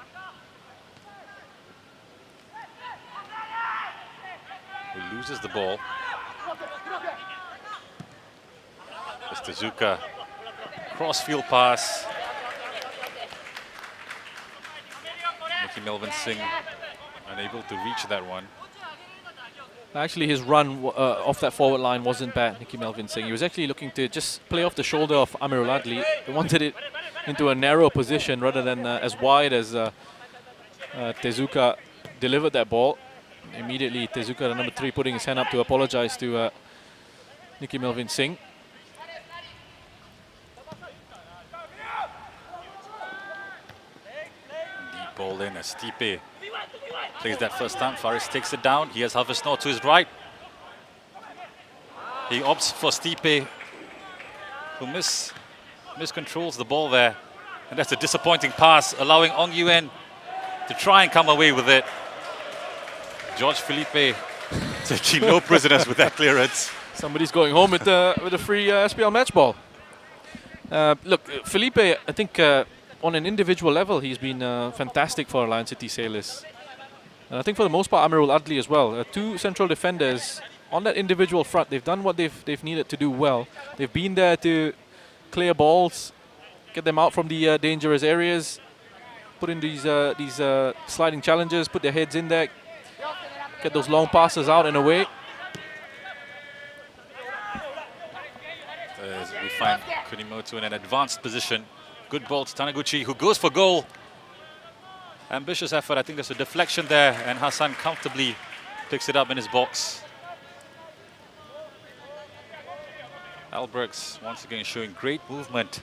Who loses the ball. It's Tezuka. Cross-field pass. Nicky Melvin Singh unable to reach that one. Actually, his run off that forward line wasn't bad, Nicky Melvin Singh. He was actually looking to just play off the shoulder of Amirul Adli. He wanted it into a narrow position rather than as wide as Tezuka delivered that ball. Immediately, Tezuka, the number 3, putting his hand up to apologize to Nicky Melvin Singh. Deep ball in as Stipe plays that first time. Faris takes it down. He has Haversnor to his right. He opts for Stipe, who miscontrols the ball there. And that's a disappointing pass, allowing Ong Yuen to try and come away with it. George Felipe taking no prisoners with that clearance. Somebody's going home with a free SPL match ball. Look, Felipe, I think on an individual level, he's been fantastic for Lion City Sailors. And I think for the most part, Amirul Adli as well. 2 central defenders on that individual front. They've done what they've needed to do well. They've been there to clear balls, get them out from the dangerous areas, put in these sliding challenges, put their heads in there, get those long passes out and away. As we find Kunimoto in an advanced position. Good ball to Taniguchi, who goes for goal. Ambitious effort. I think there's a deflection there, and Hassan comfortably picks it up in his box. Albirex once again showing great movement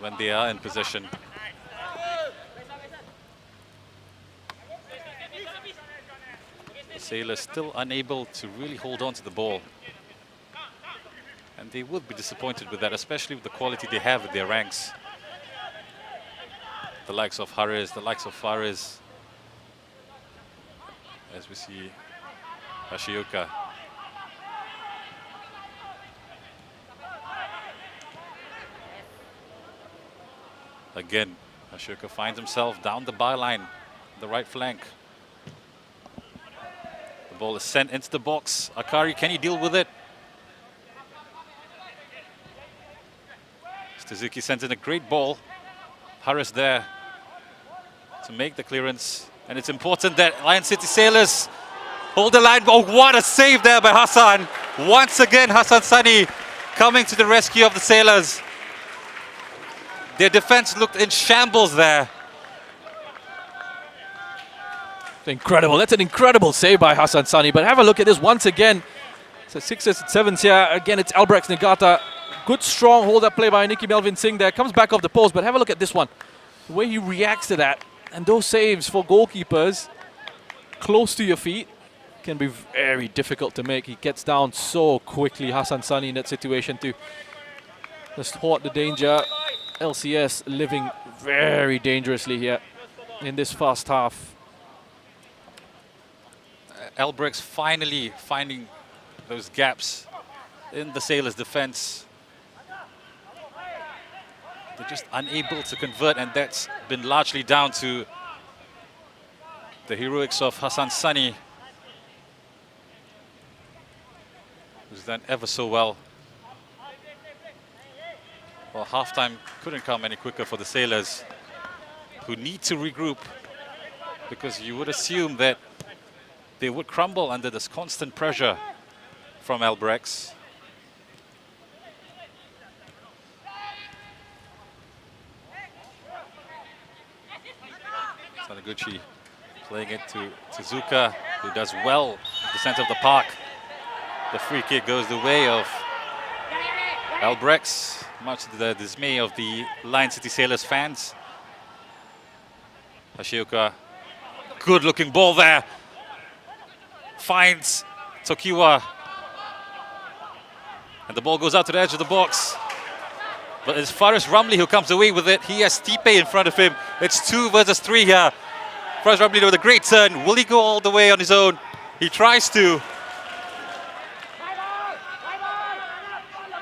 when they are in possession. The Sailors still unable to really hold on to the ball. And they would be disappointed with that, especially with the quality they have in their ranks. The likes of Haris, the likes of Faris. As we see Hashioka. Again, Hashioka finds himself down the byline, the right flank. The ball is sent into the box. Akari, can he deal with it? Suzuki sends in a great ball. Haris there to make the clearance. And it's important that Lion City Sailors hold the line. Oh, what a save there by Hassan. Once again, Hassan Sani coming to the rescue of the Sailors. Their defense looked in shambles there. Incredible. That's an incredible save by Hassan Sani. But have a look at this once again. So 6s and 7s here. Again, it's Albirex Niigata. Good strong hold-up play by Nicky Melvin Singh there. Comes back off the post, but have a look at this one. The way he reacts to that. And those saves for goalkeepers close to your feet can be very difficult to make. He gets down so quickly, Hassan Sani, in that situation to just thwart the danger. LCS living very dangerously here in this first half. Albirex finally finding those gaps in the Sailors' defense. They're just unable to convert, and that's been largely down to the heroics of Hassan Sani, who's done ever so well. Well, halftime couldn't come any quicker for the Sailors, who need to regroup, because you would assume that they would crumble under this constant pressure from Albirex. Taniguchi playing it to Tezuka, who does well at the center of the park. The free kick goes the way of Albirex, much to the dismay of the Lion City Sailors fans. Hashioka, good looking ball there. Finds Tokiwa. And the ball goes out to the edge of the box. But it's Faris Ramli who comes away with it. He has Stipe in front of him. It's 2 versus 3 here. Faris Ramli with a great turn. Will he go all the way on his own? He tries to.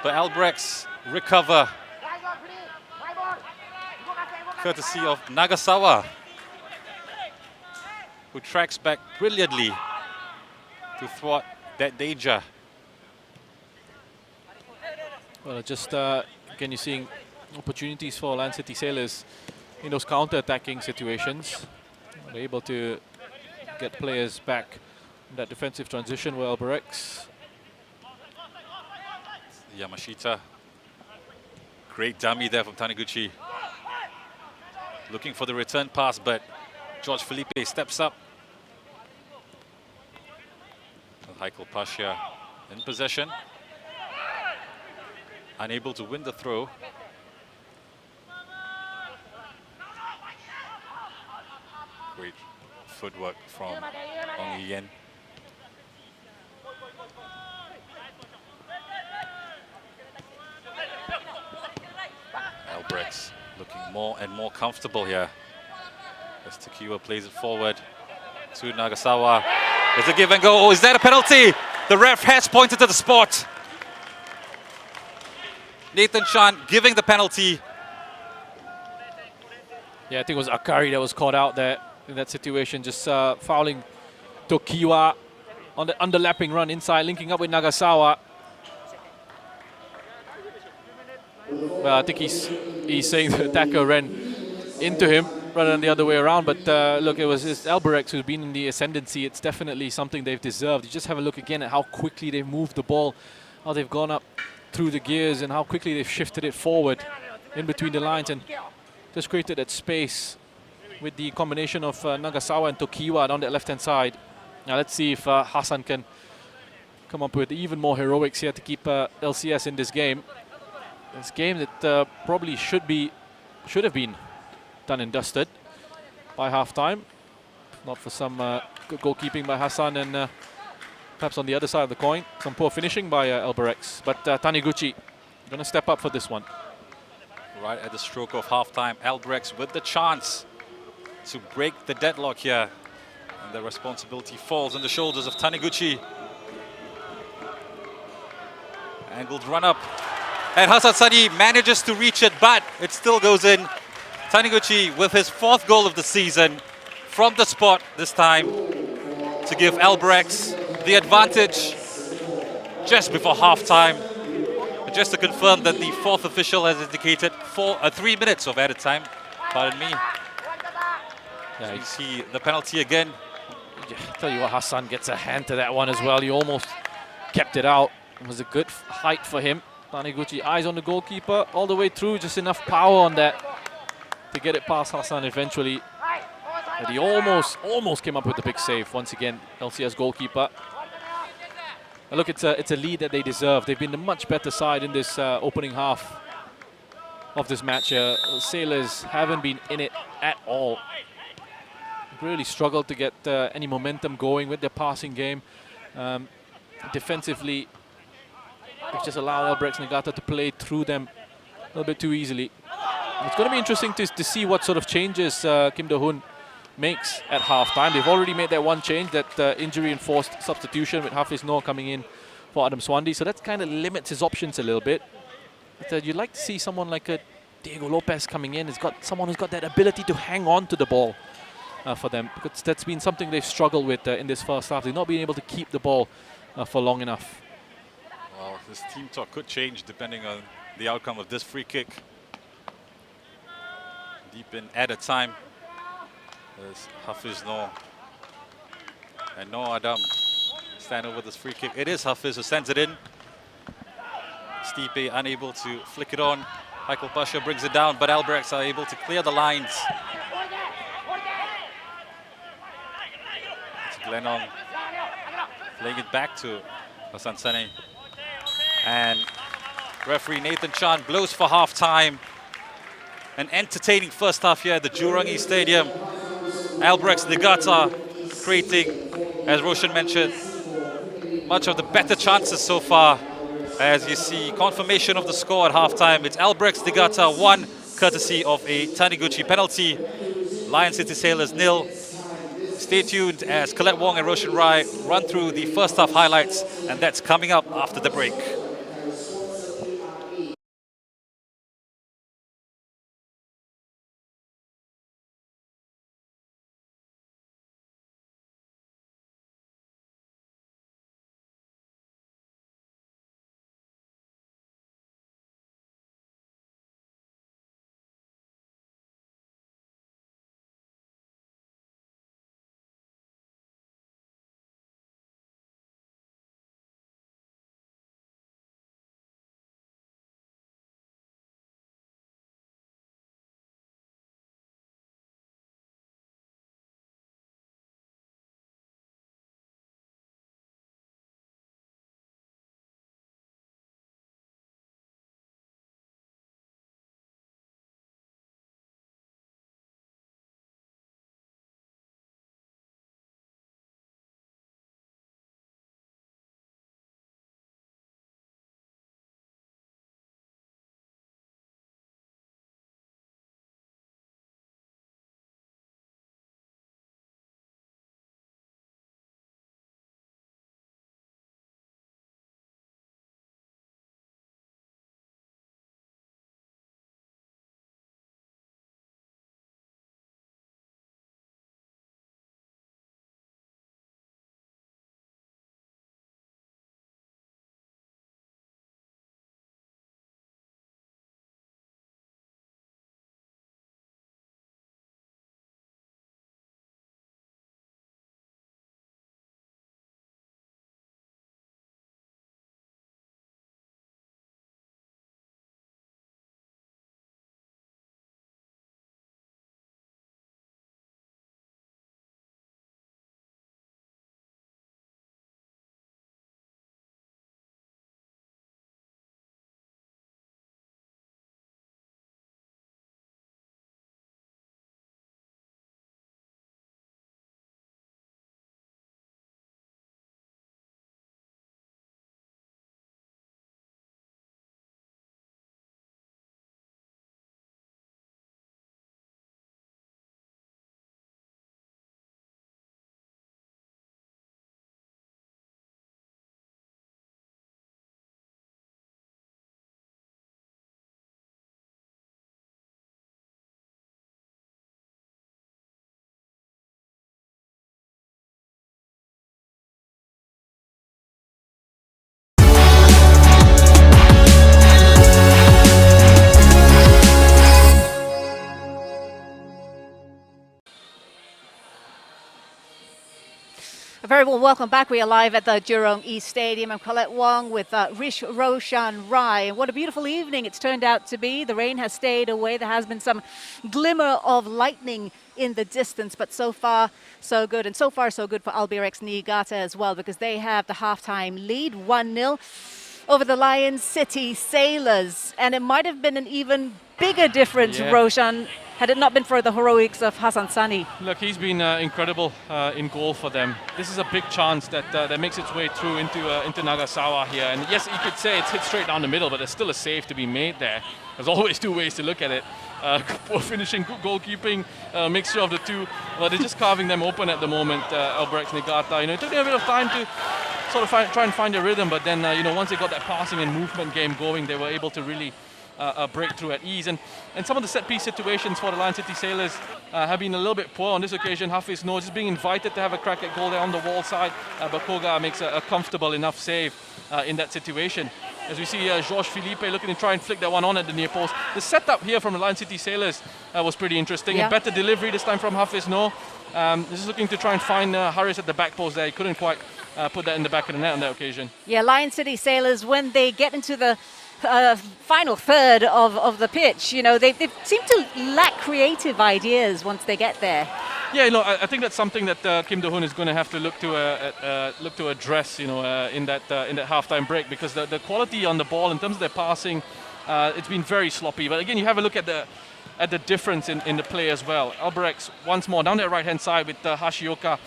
But Albirex recover, courtesy of Nagasawa, who tracks back brilliantly to thwart that danger. Well, again, you're seeing opportunities for Land City Sailors in those counter-attacking situations. They're able to get players back in that defensive transition with Albirex. Yamashita, great dummy there from Taniguchi. Looking for the return pass, but George Felipe steps up. Heikel Pasha in possession. Unable to win the throw. Great footwork from Ong Yen. Albirex looking more and more comfortable here as Takiwa plays it forward to Nagasawa. There's a give and go. Oh, is that a penalty? The ref has pointed to the spot. Nathan Chan giving the penalty. Yeah, I think it was Akari that was caught out there in that situation, just fouling Tokiwa on the underlapping run inside, linking up with Nagasawa. Well, I think he's saying the attacker ran into him rather than the other way around. But look, it's Albirex who's been in the ascendancy. It's definitely something they've deserved. You just have a look again at how quickly they've moved the ball, how they've gone up through the gears, and how quickly they've shifted it forward in between the lines and just created that space with the combination of Nagasawa and Tokiwa down that left-hand side. Now let's see if Hassan can come up with even more heroics here to keep LCS in this game. This game that probably should have been done and dusted by half-time. Not for some good goalkeeping by Hassan and perhaps on the other side of the coin, some poor finishing by Albirex. But Taniguchi going to step up for this one. Right at the stroke of half-time, Albirex with the chance to break the deadlock here. And the responsibility falls on the shoulders of Taniguchi. Angled run up. And Hassan Sani manages to reach it, but it still goes in. Taniguchi with his 4th goal of the season from the spot this time to give Albirex the advantage just before half-time. Just to confirm that the 4th official has indicated 3 minutes of added time. Pardon me. Yeah, you see the penalty again. Yeah, tell you what, Hassan gets a hand to that one as well. He almost kept it out. It was a good height for him. Taniguchi, eyes on the goalkeeper all the way through, just enough power on that to get it past Hassan eventually. But he almost came up with the big save once again, LCS goalkeeper. And look, it's a lead that they deserve. They've been the much better side in this opening half of this match. Sailors haven't been in it at all. Really struggled to get any momentum going with their passing game. Defensively, they've just allowed Albirex Niigata to play through them a little bit too easily. It's going to be interesting to see what sort of changes Kim Do-hoon makes at halftime. They've already made that one change, that injury-enforced substitution with Hafiz Noor coming in for Adam Swandi. So that kind of limits his options a little bit. But you'd like to see someone like Diego Lopez coming in. Someone who's got that ability to hang on to the ball for them. Because that's been something they've struggled with in this first half. They've not been able to keep the ball for long enough. Well, this team talk could change depending on the outcome of this free kick. Deep in added time. There's Hafiz Noor. And Noor Adam stand over this free kick. It is Hafiz who sends it in. Stipe unable to flick it on. Michael Pasha brings it down, but Albirex are able to clear the lines. It's Glenong playing it back to Hassan Sane. And referee Nathan Chan blows for half-time. An entertaining first half here at the Jurong East Stadium. Albirex Niigata creating, as Roshan mentioned, much of the better chances so far. As you see, confirmation of the score at halftime. It's Albirex Niigata 1, courtesy of a Taniguchi penalty. Lion City Sailors 0. Stay tuned as Colette Wong and Roshan Rai run through the first half highlights, and that's coming up after the break. A very warm welcome back. We are live at the Jurong East Stadium. I'm Colette Wong with Rish Roshan Rai. And what a beautiful evening it's turned out to be. The rain has stayed away. There has been some glimmer of lightning in the distance, but so far, so good. And so far, so good for Albirex Niigata as well, because they have the halftime lead, 1-0 over the Lion City Sailors. And it might have been an even bigger difference, Roshan, had it not been for the heroics of Hassan Sani. Look, he's been incredible in goal for them. This is a big chance that makes its way through into Nagasawa here. And yes, you could say it's hit straight down the middle, but there's still a save to be made there. There's always two ways to look at it. Poor finishing, good goalkeeping, mixture of the two. But they're just carving them open at the moment, Albirex Niigata. You know, it took them a bit of time to sort of try and find their rhythm, but then, you know, once they got that passing and movement game going, they were able to really break through at ease. And some of the set-piece situations for the Lion City Sailors have been a little bit poor on this occasion. Hafiz Noor just being invited to have a crack at goal there on the wall side, but Koga makes a comfortable enough save in that situation. As we see Georges Philippe looking to try and flick that one on at the near post. The setup here from the Lion City Sailors was pretty interesting. A better delivery this time from Hafiz Noor. Just looking to try and find Harris at the back post there. He couldn't quite put that in the back of the net on that occasion. Yeah, Lion City Sailors, when they get into the final third of the pitch, you know, they seem to lack creative ideas once they get there. Yeah, you know, I think that's something that Kim Do-hoon is going to have to look to address, you know, in that halftime break, because the quality on the ball in terms of their passing, it's been very sloppy. But again, you have a look at the difference in the play as well. Albirex once more down that right-hand side with Hashioka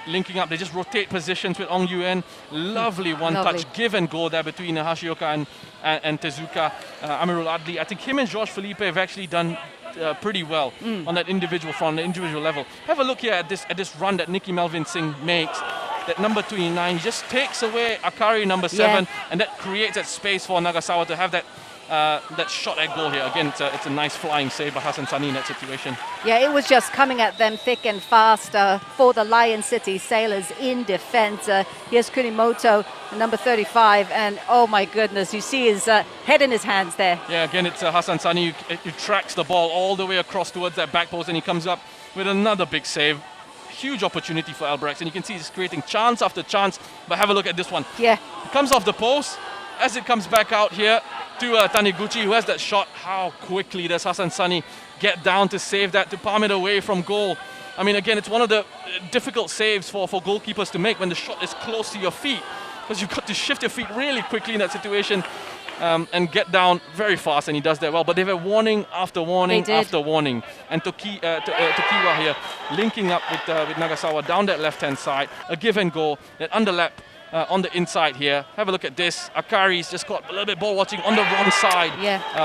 linking up. They just rotate positions with Ong Yuen. Lovely one-touch give and go there between Hashioka and Tezuka. Amirul Adli. I think him and Georges Philippe have actually done pretty well on that individual front, on the individual level. Have a look here at this run that Nicky Melvin Singh makes. That number 29 just takes away Akari number 7, and that creates that space for Nagasawa to have that shot at goal here. Again, it's a nice flying save by Hassan Sani in that situation. Yeah, it was just coming at them thick and fast for the Lion City Sailors in defense. Here's Kunimoto, number 35, and oh my goodness, you see his head in his hands there. Yeah, again, it's Hassan Sani who tracks the ball all the way across towards that back post, and he comes up with another big save. Huge opportunity for Albirex, and you can see he's creating chance after chance, but have a look at this one. Yeah. It comes off the post. As it comes back out here to Taniguchi, who has that shot, how quickly does Hassan Sani get down to save that, to palm it away from goal? I mean, again, it's one of the difficult saves for goalkeepers to make when the shot is close to your feet, because you've got to shift your feet really quickly in that situation and get down very fast, and he does that well. But they've had warning after warning after warning. And Tokiwa here linking up with Nagasawa down that left-hand side, a give and go, that underlap on the inside here. Have a look at this. Akari's just got a little bit ball watching on the wrong side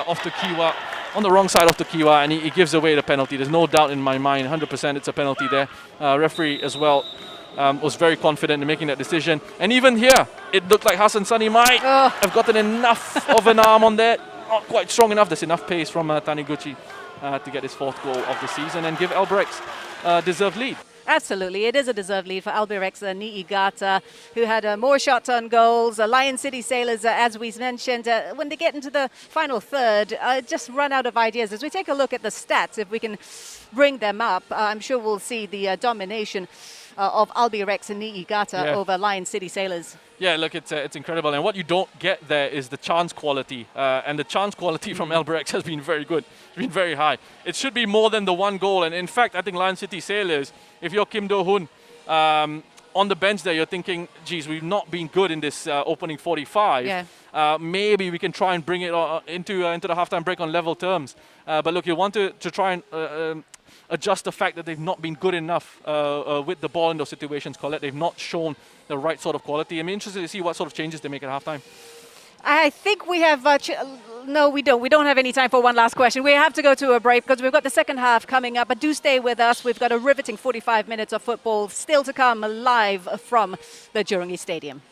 of Tokiwa. On the wrong side of Tokiwa, and he gives away the penalty. There's no doubt in my mind, 100% it's a penalty there. Referee as well was very confident in making that decision. And even here, it looked like Hassan Sani might have gotten enough of an arm on that. Not quite strong enough. There's enough pace from Taniguchi to get his 4th goal of the season and give Albirex a deserved lead. Absolutely, it is a deserved lead for Albirex Niigata, who had more shots on goals. Lion City Sailors, as we mentioned, when they get into the final third, just run out of ideas. As we take a look at the stats, if we can bring them up, I'm sure we'll see the domination of Albirex Niigata over Lion City Sailors. Yeah, look, it's incredible. And what you don't get there is the chance quality. And the chance quality from Albirex has been very good. It's been very high. It should be more than the 1 goal. And in fact, I think Lion City Sailors, if you're Kim Do-hoon, on the bench there, you're thinking, geez, we've not been good in this opening 45. Yeah. Maybe we can try and bring it into the halftime break on level terms. But look, you want to try and adjust the fact that they've not been good enough with the ball in those situations, Colette. They've not shown the right sort of quality. I'm interested to see what sort of changes they make at halftime. I think we have... no, we don't. We don't have any time for one last question. We have to go to a break because we've got the second half coming up. But do stay with us. We've got a riveting 45 minutes of football still to come live from the Jurong East Stadium.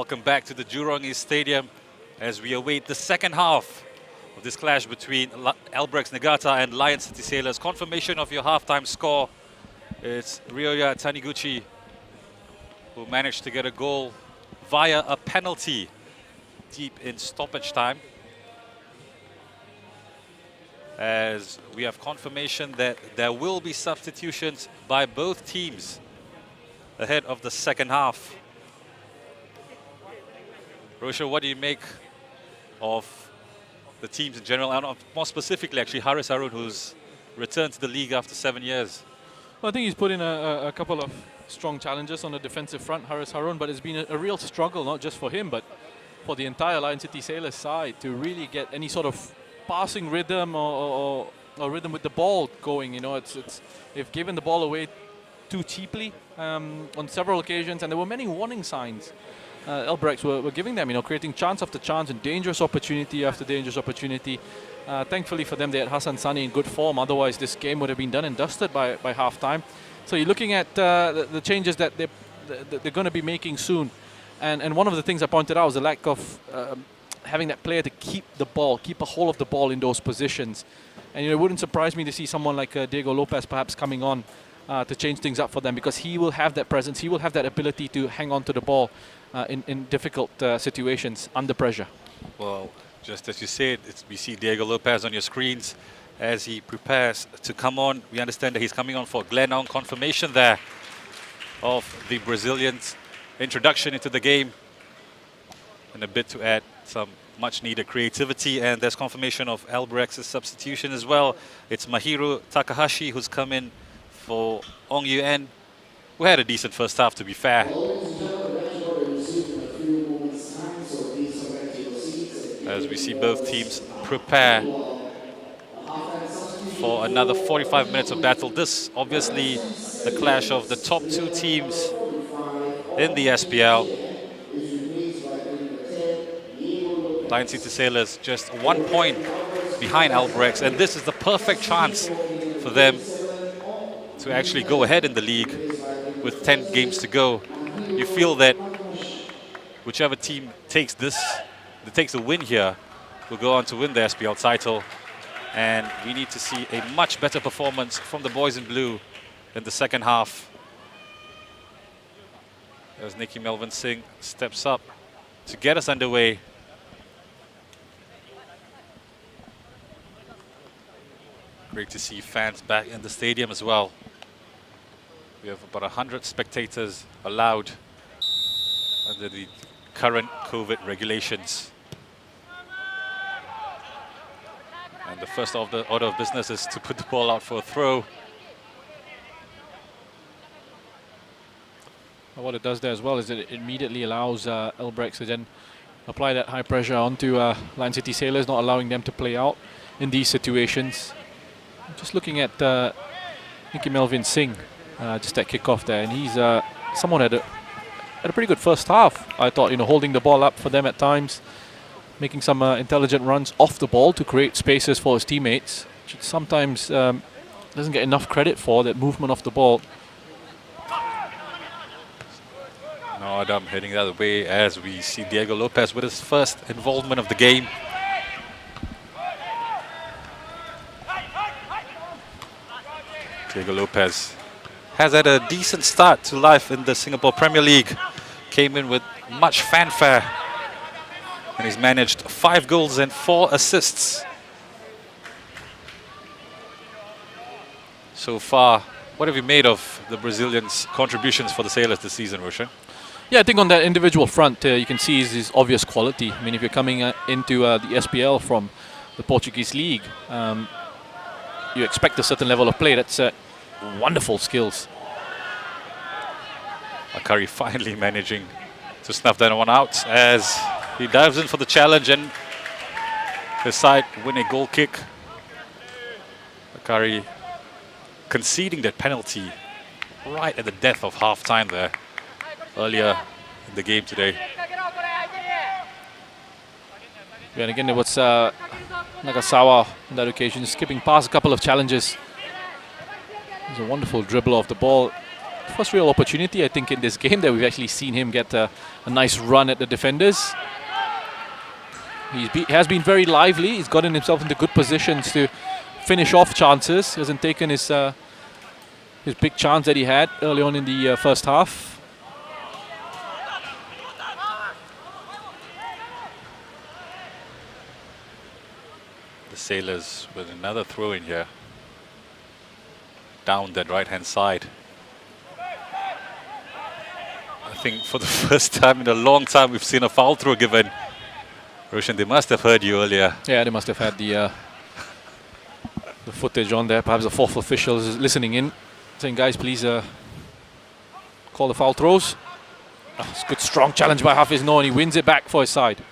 welcome back to the Jurong East Stadium as we await the second half of this clash between Albirex Niigata and Lion City Sailors. Confirmation of your halftime score. It's Ryoya Taniguchi who managed to get a goal via a penalty deep in stoppage time. As we have confirmation that there will be substitutions by both teams ahead of the second half. Rosha, what do you make of the teams in general, and more specifically actually Haris Harun, who's returned to the league after 7 years? Well, I think he's put in a couple of strong challenges on the defensive front, Haris Harun, but it's been a real struggle, not just for him, but for the entire Lion City Sailors side to really get any sort of passing rhythm or rhythm with the ball going. You know, they've given the ball away too cheaply on several occasions, and there were many warning signs. Albirex were giving them, you know, creating chance after chance and dangerous opportunity after dangerous opportunity. Thankfully for them, they had Hassan Sani in good form. Otherwise, this game would have been done and dusted by half-time. So you're looking at the changes that they're going to be making soon. And one of the things I pointed out was the lack of having that player to keep the ball, keep a hold of the ball in those positions. And you know, it wouldn't surprise me to see someone like Diego Lopez perhaps coming on to change things up for them, because he will have that presence, he will have that ability to hang on to the ball in difficult situations under pressure. Well, just as you said, we see Diego Lopez on your screens as he prepares to come on. We understand that he's coming on for Glenelg. Confirmation there of the Brazilian's introduction into the game, and a bit to add some much needed creativity. And there's confirmation of Albrex's substitution as well. It's Mahiro Takahashi who's come in for Ong Yuen, who had a decent first half, to be fair. As we see both teams prepare for another 45 minutes of battle. This obviously the clash of the top two teams in the SPL. Lion City Sailors just 1 point behind Albirex, and this is the perfect chance for them to actually go ahead in the league with 10 games to go. You feel that whichever team takes a win here will go on to win the SPL title, and we need to see a much better performance from the boys in blue in the second half. As Nicky Melvin Singh steps up to get us underway. Great to see fans back in the stadium as well. We have about 100 spectators allowed under the current COVID regulations. And the first order of business is to put the ball out for a throw. What it does there as well is that it immediately allows Albirex to then apply that high pressure onto Lion City Sailors, not allowing them to play out in these situations. Just looking at Nicky Melvin Singh, just that kickoff there, and he's someone had a pretty good first half. I thought, you know, holding the ball up for them at times, making some intelligent runs off the ball to create spaces for his teammates, which sometimes doesn't get enough credit for, that movement off the ball. No, Adam heading the other way as we see Diego Lopez with his first involvement of the game. Diego Lopez has had a decent start to life in the Singapore Premier League. Came in with much fanfare, and he's managed 5 goals and 4 assists so far. What have you made of the Brazilians' contributions for the Sailors this season, Roshan? Yeah, I think on that individual front, you can see his obvious quality. I mean, if you're coming into the SPL from the Portuguese league, you expect a certain level of play. That's wonderful skills. Akari finally managing to snuff that one out as he dives in for the challenge, and his side win a goal kick. Akari conceding that penalty right at the death of half-time there earlier in the game today. Yeah, and again, it was Nagasawa on that occasion, skipping past a couple of challenges. It was a wonderful dribble off the ball. first real opportunity, I think, in this game that we've actually seen him get a nice run at the defenders. He has been very lively. He's gotten himself into good positions to finish off chances. He hasn't taken his big chance that he had early on in the first half. The Sailors with another throw in here. Down that right-hand side. I think for the first time in a long time we've seen a foul throw given. Roshan, they must have heard you earlier. Yeah, they must have had the footage on there. Perhaps the fourth official is listening in, saying, guys, please call the foul throws. Oh, it's a good strong challenge by Hafiz Noor, and he wins it back for his side.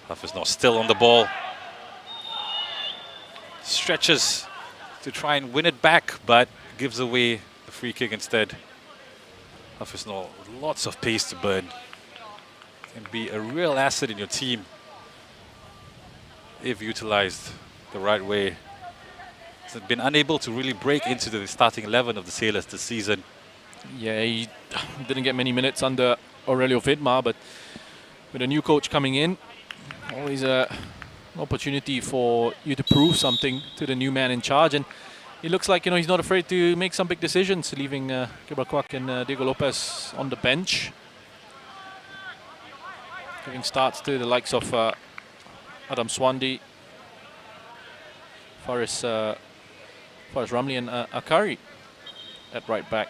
Hafiz Noor still on the ball. Stretches to try and win it back, but gives away the free kick instead. Hafiz Noor with lots of pace to burn. Can be a real asset in your team if utilized the right way. He's been unable to really break into the starting 11 of the Sailors this season. Yeah, he didn't get many minutes under Aurelio Vidmar, but with a new coach coming in, always an opportunity for you to prove something to the new man in charge. And it looks like, he's not afraid to make some big decisions, leaving Gabriel Kwak and Diego Lopez on the bench. Giving starts to the likes of Adam Swandi, Faris Ramli and Akari at right back.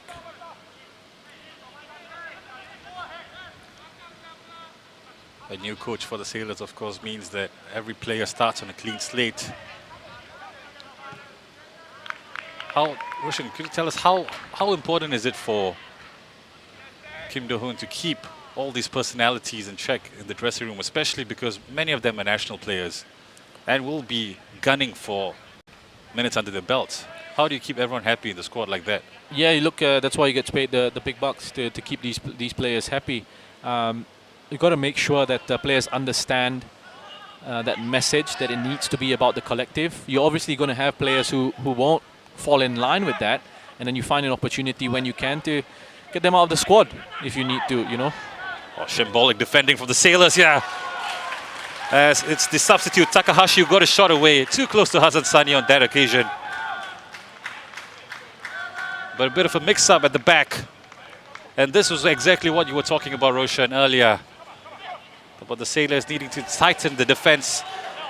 A new coach for the Sailors, of course, means that every player starts on a clean slate. Roshan, could you tell us how important is it for Kim Do-hoon to keep all these personalities in check in the dressing room, especially because many of them are national players and will be gunning for minutes under their belts? How do you keep everyone happy in the squad like that? Yeah, you look. That's why he gets paid the big bucks to keep these players happy. You've got to make sure that the players understand that message, that it needs to be about the collective. You're obviously going to have players who won't fall in line with that, and then you find an opportunity when you can to get them out of the squad if you need to, Oh, symbolic defending from the Sailors, yeah. As it's the substitute, Takahashi, who got a shot away. Too close to Hasan Sani on that occasion. But a bit of a mix-up at the back. And this was exactly what you were talking about, Roshan, earlier. About the Sailors needing to tighten the defense.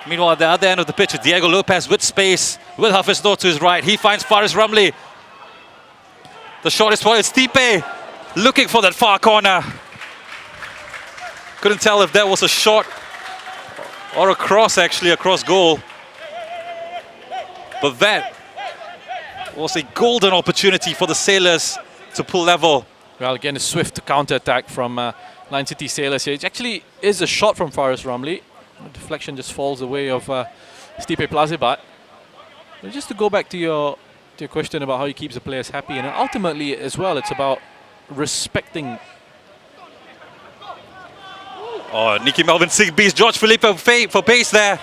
Meanwhile, at the other end of the pitch, Diego Lopez with space, with Hafiz Noor to his right. He finds Faris Ramli. The shot is for Stipe, looking for that far corner. Couldn't tell if that was a shot or a cross, actually, a cross goal. But that was a golden opportunity for the Sailors to pull level. Well, again, a swift counter-attack from Line City Sailors here. It actually is a shot from Faris Ramli. The deflection just falls away of Stipe Plazibat. But just to go back to your question about how he keeps the players happy, and ultimately as well, it's about respecting. Oh, Nicky Melvin Singh beats George Felipe for pace there.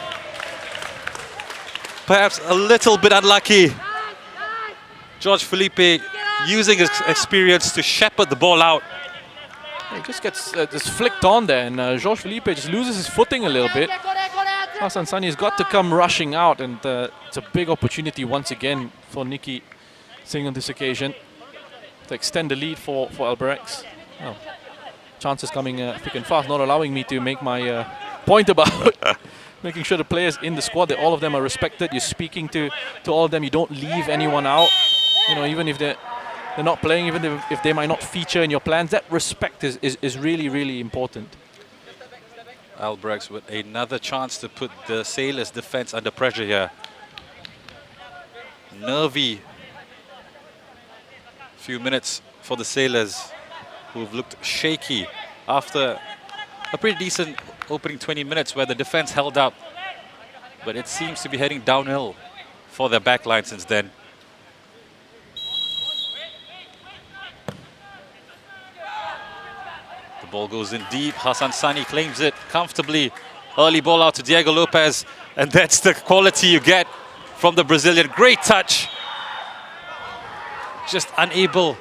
Perhaps a little bit unlucky. George Felipe using his experience to shepherd the ball out. He just gets just flicked on there, and George Felipe just loses his footing a little bit. Hasan Sani has got to come rushing out, and it's a big opportunity once again for Nicky Singh on this occasion to extend the lead for Albirex. Oh, chances coming thick and fast, not allowing me to make my point about making sure the players in the squad, that all of them are respected. You're speaking to all of them. You don't leave anyone out. Even if they're not playing, even if they might not feature in your plans, that respect is really, really important. Albirex with another chance to put the Sailors' defense under pressure here. Nervy few minutes for the Sailors, who've looked shaky after a pretty decent opening 20 minutes where the defense held up. But it seems to be heading downhill for their backline since then. The ball goes in deep. Hasan Sani claims it comfortably. Early ball out to Diego Lopez. And that's the quality you get from the Brazilian. Great touch. just unable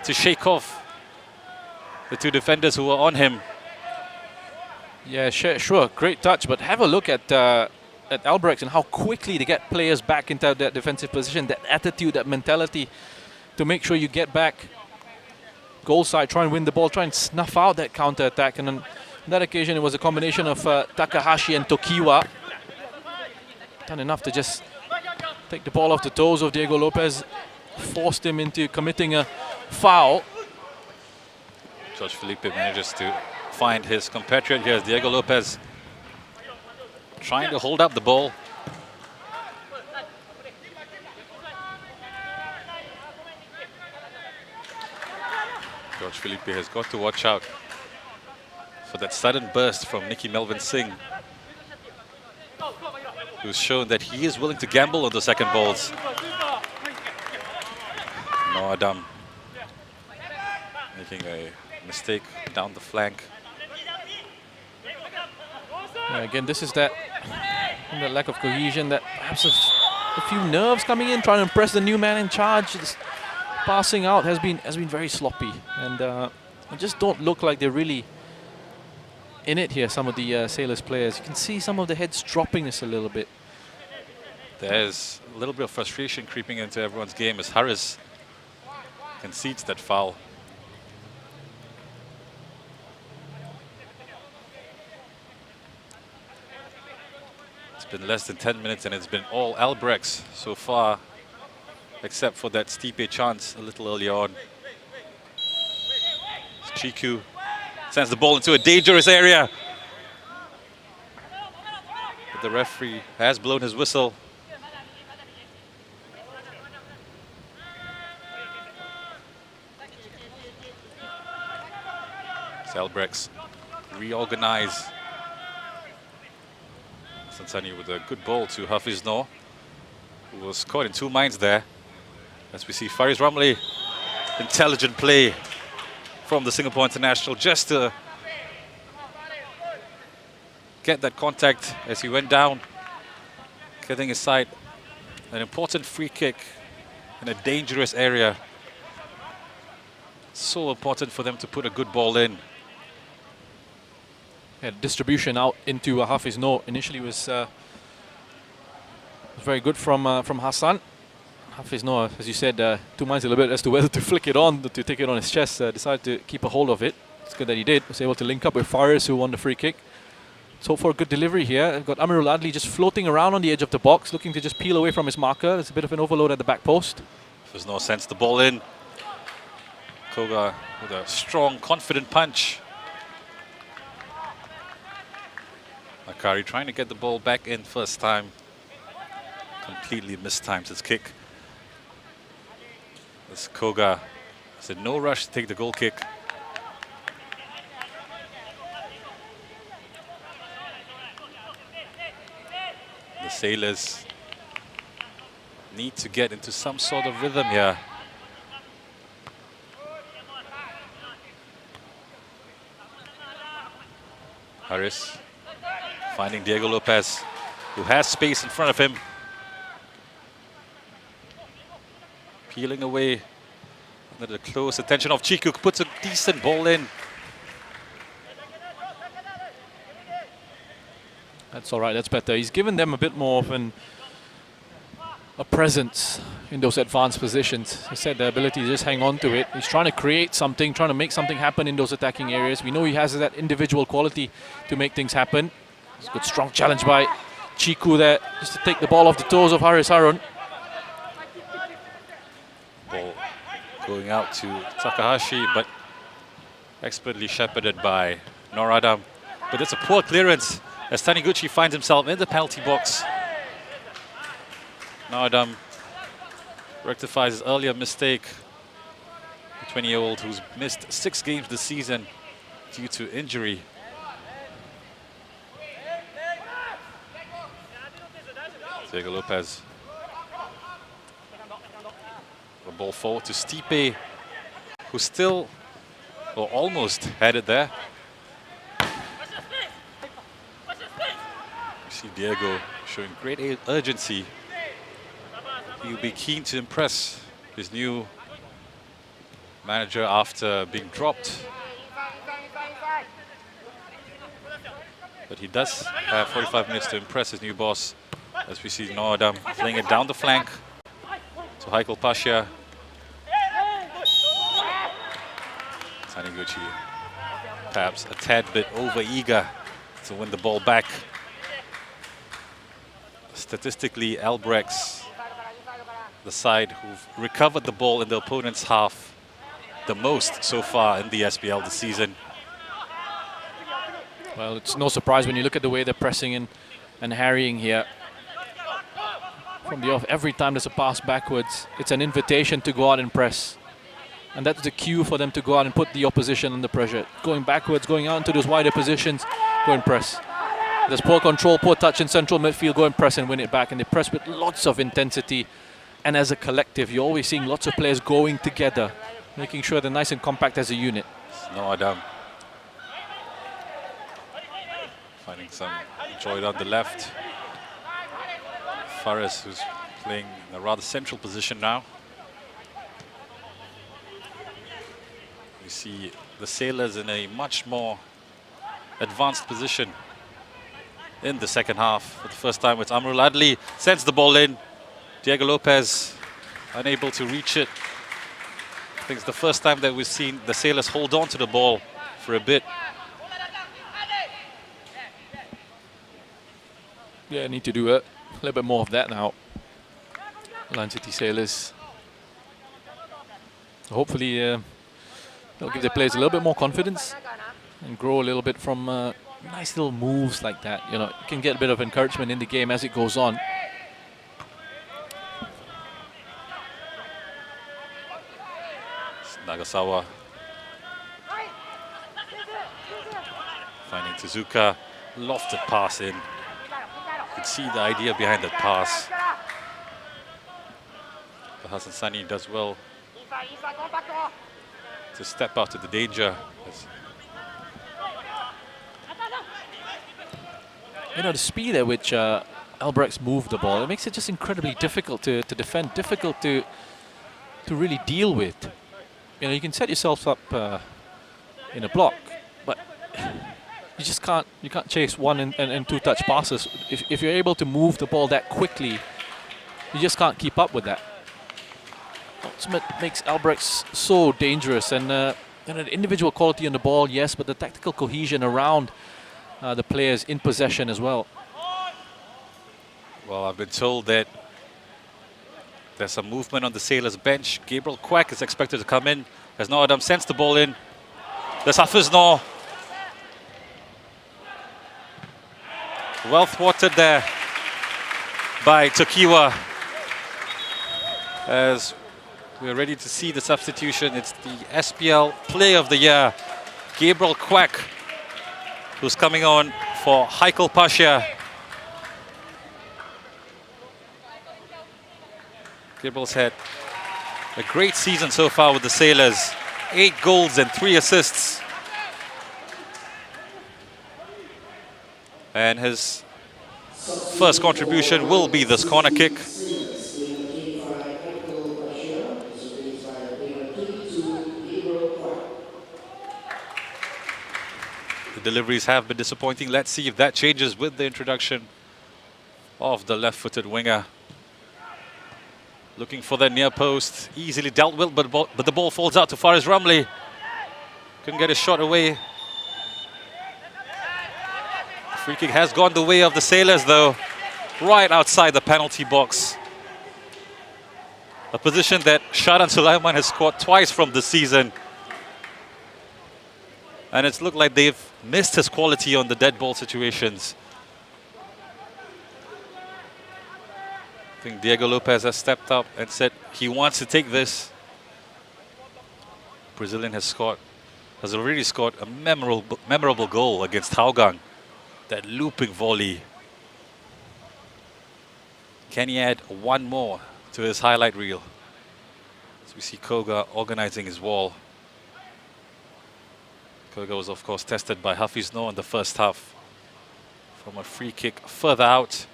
to shake off the two defenders who were on him. Yeah, sure, great touch, but have a look at Albirex and how quickly they get players back into that defensive position, that attitude, that mentality to make sure you get back goal side, try and win the ball, try and snuff out that counter attack. And on that occasion, it was a combination of Takahashi and Tokiwa. Done enough to just take the ball off the toes of Diego Lopez, forced him into committing a foul. Jorge Felipe manages to find his compatriot here as Diego Lopez trying to hold up the ball. Jorge Felipe has got to watch out for that sudden burst from Nicky Melvin Singh, who's shown that he is willing to gamble on the second balls. No Adam making a mistake down the flank. Yeah, again, this is that lack of cohesion, that perhaps a few nerves coming in, trying to impress the new man in charge. This passing out has been very sloppy, and they just don't look like they're really in it here. Some of the Sailors players, you can see some of the heads dropping this a little bit. There's a little bit of frustration creeping into everyone's game as Harris concedes that foul. It's been less than 10 minutes and it's been all Albirex so far, except for that Stipe chance a little early on. Chiku sends the ball into a dangerous area. But the referee has blown his whistle. Albirex reorganize. Sansani with a good ball to Hafiz Noor, who was caught in two minds there. As we see Faris Ramli, intelligent play from the Singapore international just to get that contact as he went down, getting aside an important free kick in a dangerous area. So important for them to put a good ball in. Yeah, distribution out into Hafiz Noor initially was very good from Hassan. Hafiz Noor, as you said, 2 minds a little bit as to whether to flick it on, to take it on his chest. Decided to keep a hold of it. It's good that he did. Was able to link up with Faris, who won the free kick. So for a good delivery here, I've got Amirul Adli just floating around on the edge of the box, looking to just peel away from his marker. There's a bit of an overload at the back post. There's no sense the ball in. Koga with a strong, confident punch. Akari trying to get the ball back in first time. Completely mistimed his kick. As Koga said no rush to take the goal kick. The Sailors need to get into some sort of rhythm here. Harris finding Diego Lopez, who has space in front of him. Peeling away under the close attention of Chiku, puts a decent ball in. That's all right, that's better. He's given them a bit more of a presence in those advanced positions. I said the ability to just hang on to it. He's trying to create something, trying to make something happen in those attacking areas. We know he has that individual quality to make things happen. It's a good strong challenge by Chiku there, just to take the ball off the toes of Haris Harun. Ball going out to Takahashi, but expertly shepherded by Noor Adam. But it's a poor clearance as Taniguchi finds himself in the penalty box. Noor Adam rectifies his earlier mistake. The 20-year-old who's missed 6 games this season due to injury. Diego Lopez. The ball forward to Stipe, who still, or almost had it there. You see Diego showing great urgency. He'll be keen to impress his new Manager after being dropped. But he does have 45 minutes to impress his new boss, as we see Noadam playing it down the flank to Haikal Pasha. Taniguchi perhaps a tad bit over-eager to win the ball back. Statistically, Albirex, the side who've recovered the ball in the opponent's half the most so far in the SPL this season. Well, it's no surprise when you look at the way they're pressing in and harrying here. From the off, every time there's a pass backwards, it's an invitation to go out and press. And that's the cue for them to go out and put the opposition under pressure. Going backwards, going out into those wider positions, go and press. There's poor control, poor touch in central midfield, go and press and win it back. And they press with lots of intensity. And as a collective, you're always seeing lots of players going together, making sure they're nice and compact as a unit. No Adam finding some joy on the left. Fares, who's playing in a rather central position now. We see the Sailors in a much more advanced position in the second half. For the first time, it's Amrul Adli sends the ball in. Diego Lopez unable to reach it. I think it's the first time that we've seen the Sailors hold on to the ball for a bit. Yeah, need to do a little bit more of that now. Lion City Sailors. Hopefully they'll give their players a little bit more confidence and grow a little bit from nice little moves like that. You know, you can get a bit of encouragement in the game as it goes on. Nagasawa finding Tezuka, lofted pass in. You can see the idea behind that pass. But Hassan Sani does well to step out of the danger. You know, the speed at which Albirex moved the ball, it makes it just incredibly difficult to defend, difficult to really deal with. You know, you can set yourself up in a block, but you just can't chase one and two touch passes. If you're able to move the ball that quickly, you just can't keep up with that. Ultimate makes Albirex so dangerous, and the individual quality on the ball, yes, but the tactical cohesion around the players in possession as well. Well, I've been told that there's some movement on the Sailors bench. Gabriel Quack is expected to come in as Noadam sends the ball in. There's Hafiz Noor. Well thwarted there by Tokiwa. As we're ready to see the substitution, it's the SPL Player of the Year, Gabriel Quack, who's coming on for Haikal Pasha. Gabriel's had a great season so far with the Sailors. 8 goals and 3 assists. And his first contribution will be this corner kick. The deliveries have been disappointing. Let's see if that changes with the introduction of the left-footed winger. Looking for the near post, easily dealt with, but the ball falls out to Faris Ramli. Couldn't get a shot away. The free kick has gone the way of the Sailors though, right outside the penalty box. A position that Sharan Sulaiman has scored twice from this season. And it's looked like they've missed his quality on the dead ball situations. I think Diego Lopez has stepped up and said he wants to take this. Brazilian has already scored a memorable goal against Hougang. That looping volley. Can he add one more to his highlight reel? As we see Koga organizing his wall. Koga was of course tested by Hafiz Noor in the first half from a free kick further out.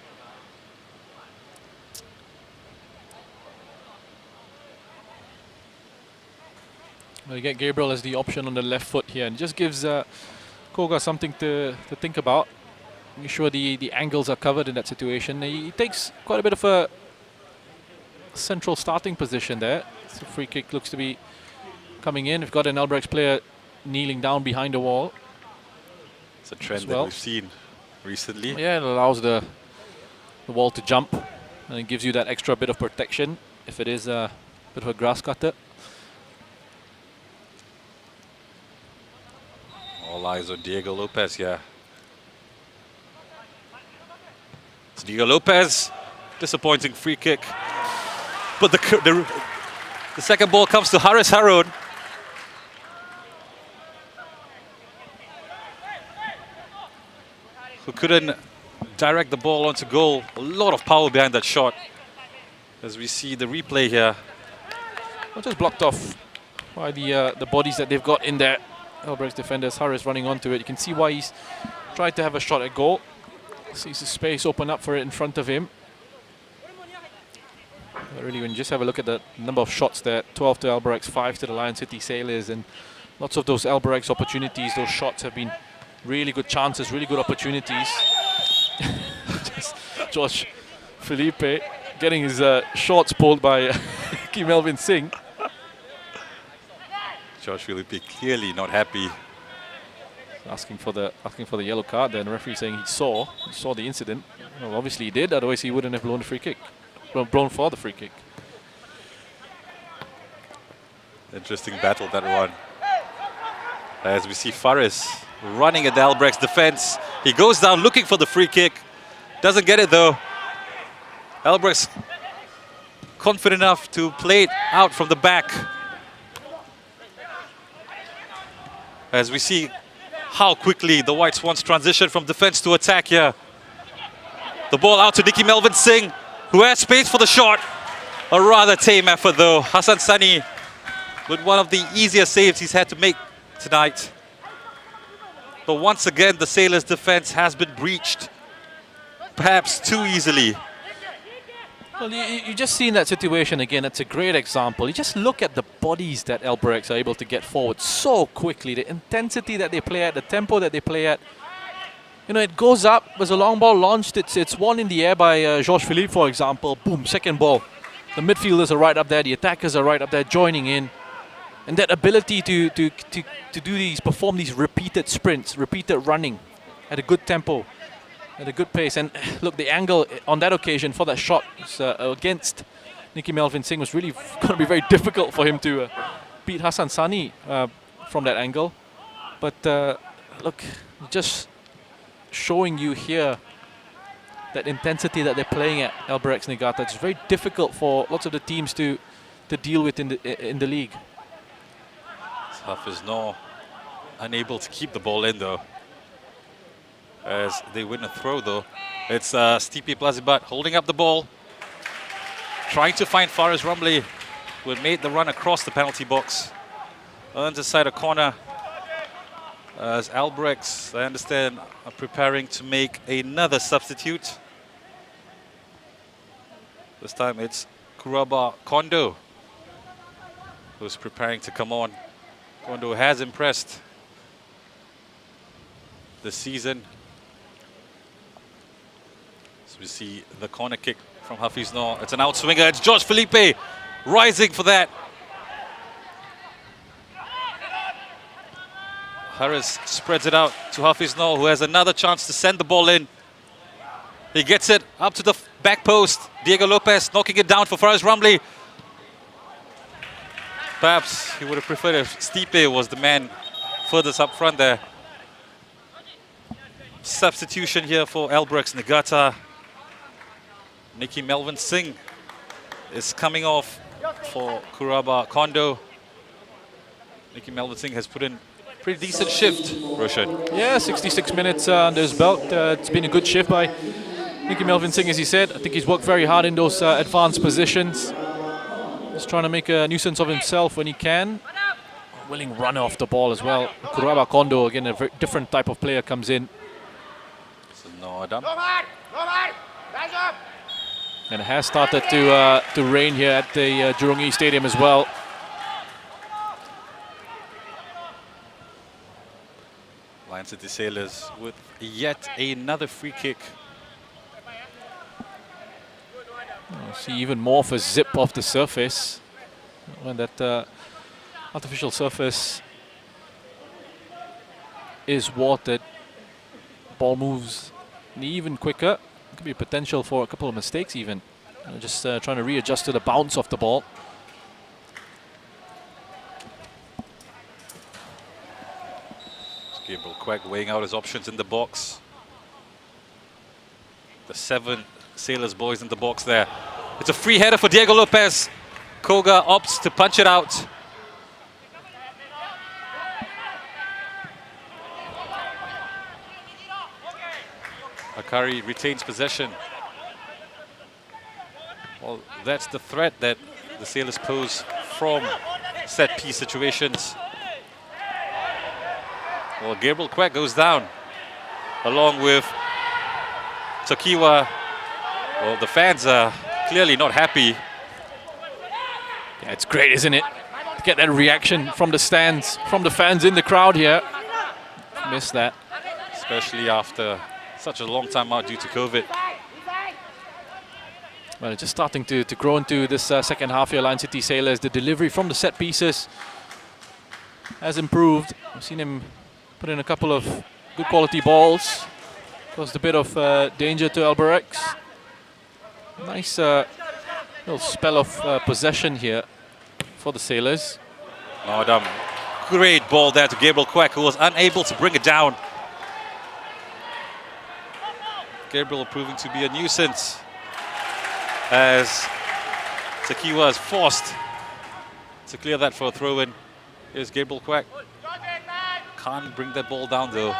We get Gabriel as the option on the left foot here, and just gives Koga something to think about. Make sure the angles are covered in that situation. He takes quite a bit of a central starting position there. So free kick looks to be coming in. We've got an Albirex player kneeling down behind the wall. It's a trend that we've seen recently. Yeah, it allows the wall to jump, and it gives you that extra bit of protection if it is a bit of a grass cutter. All eyes on Diego Lopez here. It's Diego Lopez, disappointing free kick. But the second ball comes to Haris Harun. Who couldn't direct the ball onto goal. A lot of power behind that shot. As we see the replay here. Well, just blocked off by the bodies that they've got in there. Albirex defenders, Haris running onto it. You can see why he's tried to have a shot at goal. Sees the space open up for it in front of him. But really, when you just have a look at the number of shots there, 12 to Albirex, 5 to the Lion City Sailors, and lots of those Albirex opportunities, those shots have been really good chances, really good opportunities. Just Josh Felipe getting his shorts pulled by Kim Melvin Singh. Josh Felipe clearly not happy. Asking for the yellow card there, and the referee saying he saw the incident. Well, obviously he did, otherwise he wouldn't have blown the free kick. Blown for the free kick. Interesting battle, that one. As we see Faris running at the Albirex defense. He goes down looking for the free kick. Doesn't get it though. Albirex confident enough to play it out from the back. As we see how quickly the White Swans transition from defense to attack here. The ball out to Nicky Melvin Singh, who has space for the shot. A rather tame effort though. Hassan Sani with one of the easier saves he's had to make tonight. But once again, the Sailors' defense has been breached, perhaps too easily. Well, you just seen that situation again. It's a great example. You just look at the bodies that Albirex are able to get forward so quickly. The intensity that they play at, the tempo that they play at. You know, it goes up. There's a long ball launched. It's won in the air by Georges Philippe, for example. Boom, second ball. The midfielders are right up there. The attackers are right up there, joining in. And that ability to perform these repeated sprints, repeated running at a good tempo, at a good pace. And look, the angle on that occasion for that shot against Nicky Melvin Singh was really going to be very difficult for him to beat Hassan Sani from that angle. But look, just showing you here that intensity that they're playing at Albirex Niigata. It's very difficult for lots of the teams to deal with in the league. Hafiz Noor unable to keep the ball in though, as they win a throw though. It's Stipe Plazibat holding up the ball, trying to find Faris Ramli, who had made the run across the penalty box. Earns aside a corner, as Albirex, I understand, are preparing to make another substitute. This time it's Kuraba Kondo who's preparing to come on. Kondo has impressed this season. So we see the corner kick from Hafiz Noor. It's an outswinger. It's Georges Felipe rising for that. Harris spreads it out to Hafiz Noor, who has another chance to send the ball in. He gets it up to the back post. Diego Lopez knocking it down for Faris Ramli. Perhaps he would have preferred if Stipe was the man furthest up front there. Substitution here for Albirex Niigata. Nicky Melvin Singh is coming off for Kuraba Kondo. Nicky Melvin Singh has put in a pretty decent shift, Roshan. Yeah, 66 minutes under his belt. It's been a good shift by Nicky Melvin Singh, as he said. I think he's worked very hard in those advanced positions. He's trying to make a nuisance of himself when he can. Willing runner off the ball as well. Kuraba Kondo, again, a very different type of player, comes in. So no Adam. And it has started to rain here at the Jurong East Stadium as well. Lion City Sailors with yet another free kick. See even more of a zip off the surface when that artificial surface is watered. Ball moves even quicker. Could be potential for a couple of mistakes even. Just trying to readjust to the bounce of the ball. Gabriel Quack weighing out his options in the box. The 7 Sailors boys in the box there. It's a free header for Diego Lopez. Koga opts to punch it out. Akari retains possession. Well, that's the threat that the Sailors pose from set-piece situations. Well, Gabriel Quack goes down, along with Tokiwa. Well, the fans are clearly not happy. Yeah, it's great, isn't it? To get that reaction from the stands, from the fans in the crowd here. Missed that. Especially after such a long time out due to COVID. Well, it's just starting to grow into this second half here, Lion City Sailors. The delivery from the set pieces has improved. I've seen him put in a couple of good quality balls. Caused a bit of danger to Albirex. Nice little spell of possession here for the Sailors. Oh, damn. Great ball there to Gabriel Quack, who was unable to bring it down. Gabriel proving to be a nuisance as Tokiwa is forced to clear that for a throw-in. Here's Gabriel Quack. Can't bring that ball down though.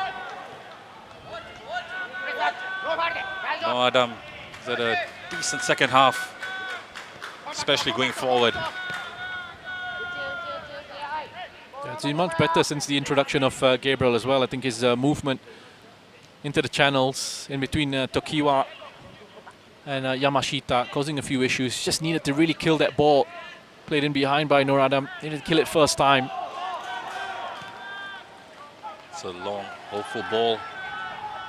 No, Adam has had a decent second half, especially going forward. Yeah, it's been much better since the introduction of Gabriel as well. I think his movement into the channels in between Tokiwa and Yamashita causing a few issues. Just needed to really kill that ball. Played in behind by Nur Adam. Needed to kill it first time. It's a long, hopeful ball,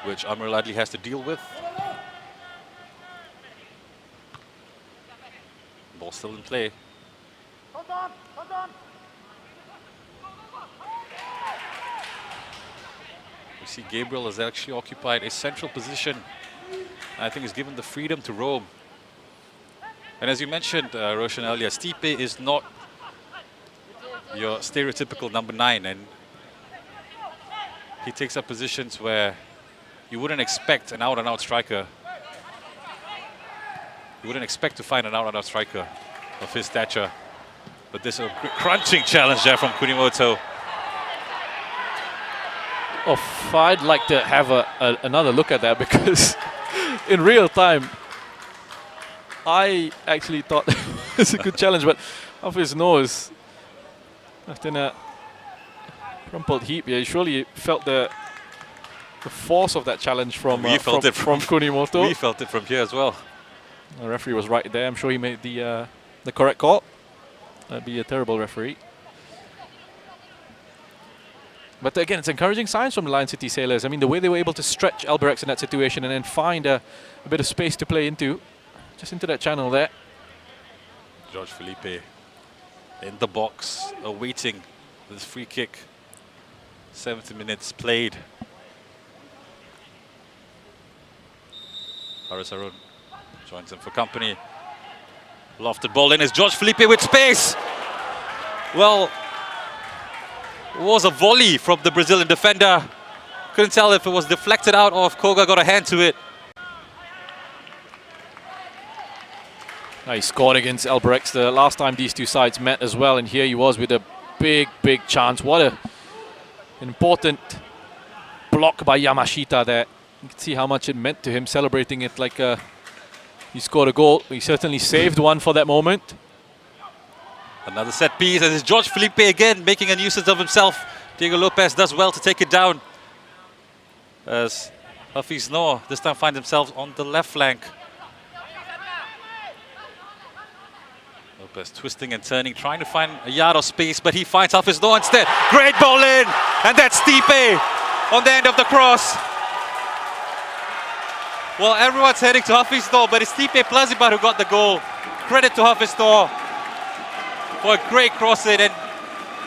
which Amr Ladli has to deal with. Ball still in play. We see Gabriel has actually occupied a central position. I think he's given the freedom to roam. And as you mentioned, Roshan, earlier, Stipe is not your stereotypical number 9, and he takes up positions where you wouldn't expect an out-and-out striker. You wouldn't expect to find an out-and-out striker of his stature. But this is a crunching challenge there from Kunimoto. Oh, I'd like to have another look at that, because in real time, I actually thought it's a good challenge, but off his nose, left in a crumpled heap. Yeah, surely felt the force of that challenge from Kunimoto. We felt it from here as well. The referee was right there. I'm sure he made the correct call. That'd be a terrible referee. But again, it's encouraging signs from the Lion City Sailors. I mean, the way they were able to stretch Albirex in that situation and then find a bit of space to play into, just into that channel there. George Felipe in the box, awaiting this free kick. 70 minutes played. Haris Harun joins him for company. Lofted ball in is George Felipe with space. Well, it was a volley from the Brazilian defender. Couldn't tell if it was deflected out or if Koga got a hand to it. He scored against Albirex the last time these two sides met as well, and here he was with a big chance. What an important block by Yamashita there. You can see how much it meant to him, celebrating it like he scored a goal. He certainly saved one for that moment. Another set piece, and it's George Felipe again making a nuisance of himself. Diego Lopez does well to take it down, as Hafiz Noor this time finds himself on the left flank. Lopez twisting and turning, trying to find a yard of space, but he finds Hafiz Noor instead. Great ball in, and that's Stipe on the end of the cross. Well, everyone's heading to Hafizno, but it's Stipe Plazibat who got the goal. Credit to Hafizno for a great cross-in, and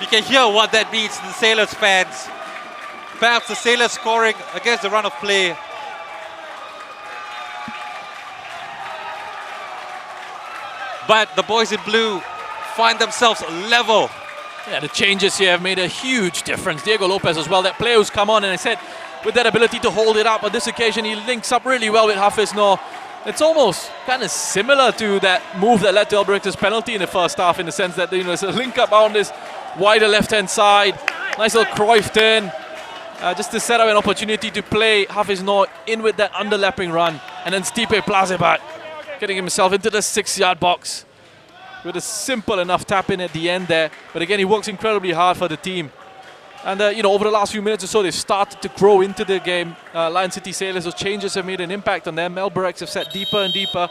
you can hear what that means to the Sailors fans. Perhaps the Sailors scoring against the run of play. But the boys in blue find themselves level. Yeah, the changes here have made a huge difference. Diego Lopez as well, that player who's come on, and I said, with that ability to hold it up. On this occasion, he links up really well with Hafizno. It's almost kind of similar to that move that led to Albirex' penalty in the first half, in the sense that there's a link up on this wider left-hand side. Nice little Cruyff turn, just to set up an opportunity to play Hafizno in with that underlapping run. And then Stipe Plazibat getting himself into the 6-yard box with a simple enough tap in at the end there. But again, he works incredibly hard for the team. And over the last few minutes or so, they've started to grow into the game. Lion City Sailors, those changes have made an impact on them. Albirex have set deeper and deeper.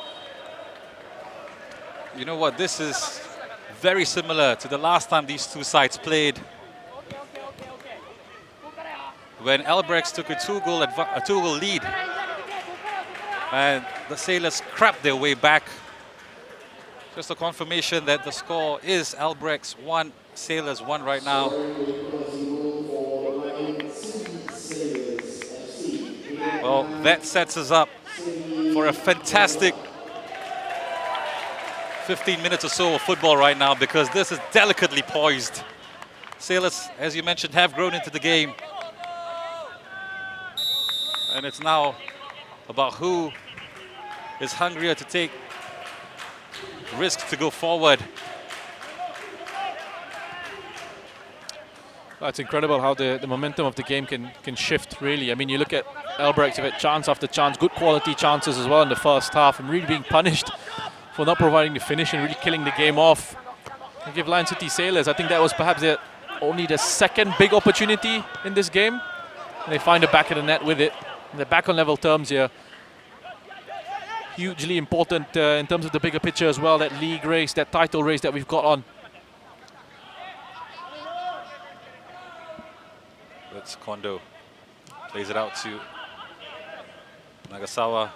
You know what? This is very similar to the last time these two sides played, when Albirex took a two-goal lead, and the Sailors crapped their way back. Just a confirmation that the score is Albirex 1, Sailors 1 right now. Well, that sets us up for a fantastic 15 minutes or so of football right now, because this is delicately poised. Sailors, as you mentioned, have grown into the game. And it's now about who is hungrier to take risks to go forward. It's incredible how the momentum of the game can shift, really. I mean, you look at Albirex, have had chance after chance, good quality chances as well in the first half, and really being punished for not providing the finish and really killing the game off. I give Lion City Sailors, I think that was perhaps only the second big opportunity in this game. And they find the back of the net with it. And they're back on level terms here. Hugely important in terms of the bigger picture as well, that league race, that title race that we've got on. That's Kondo. Plays it out to Nagasawa.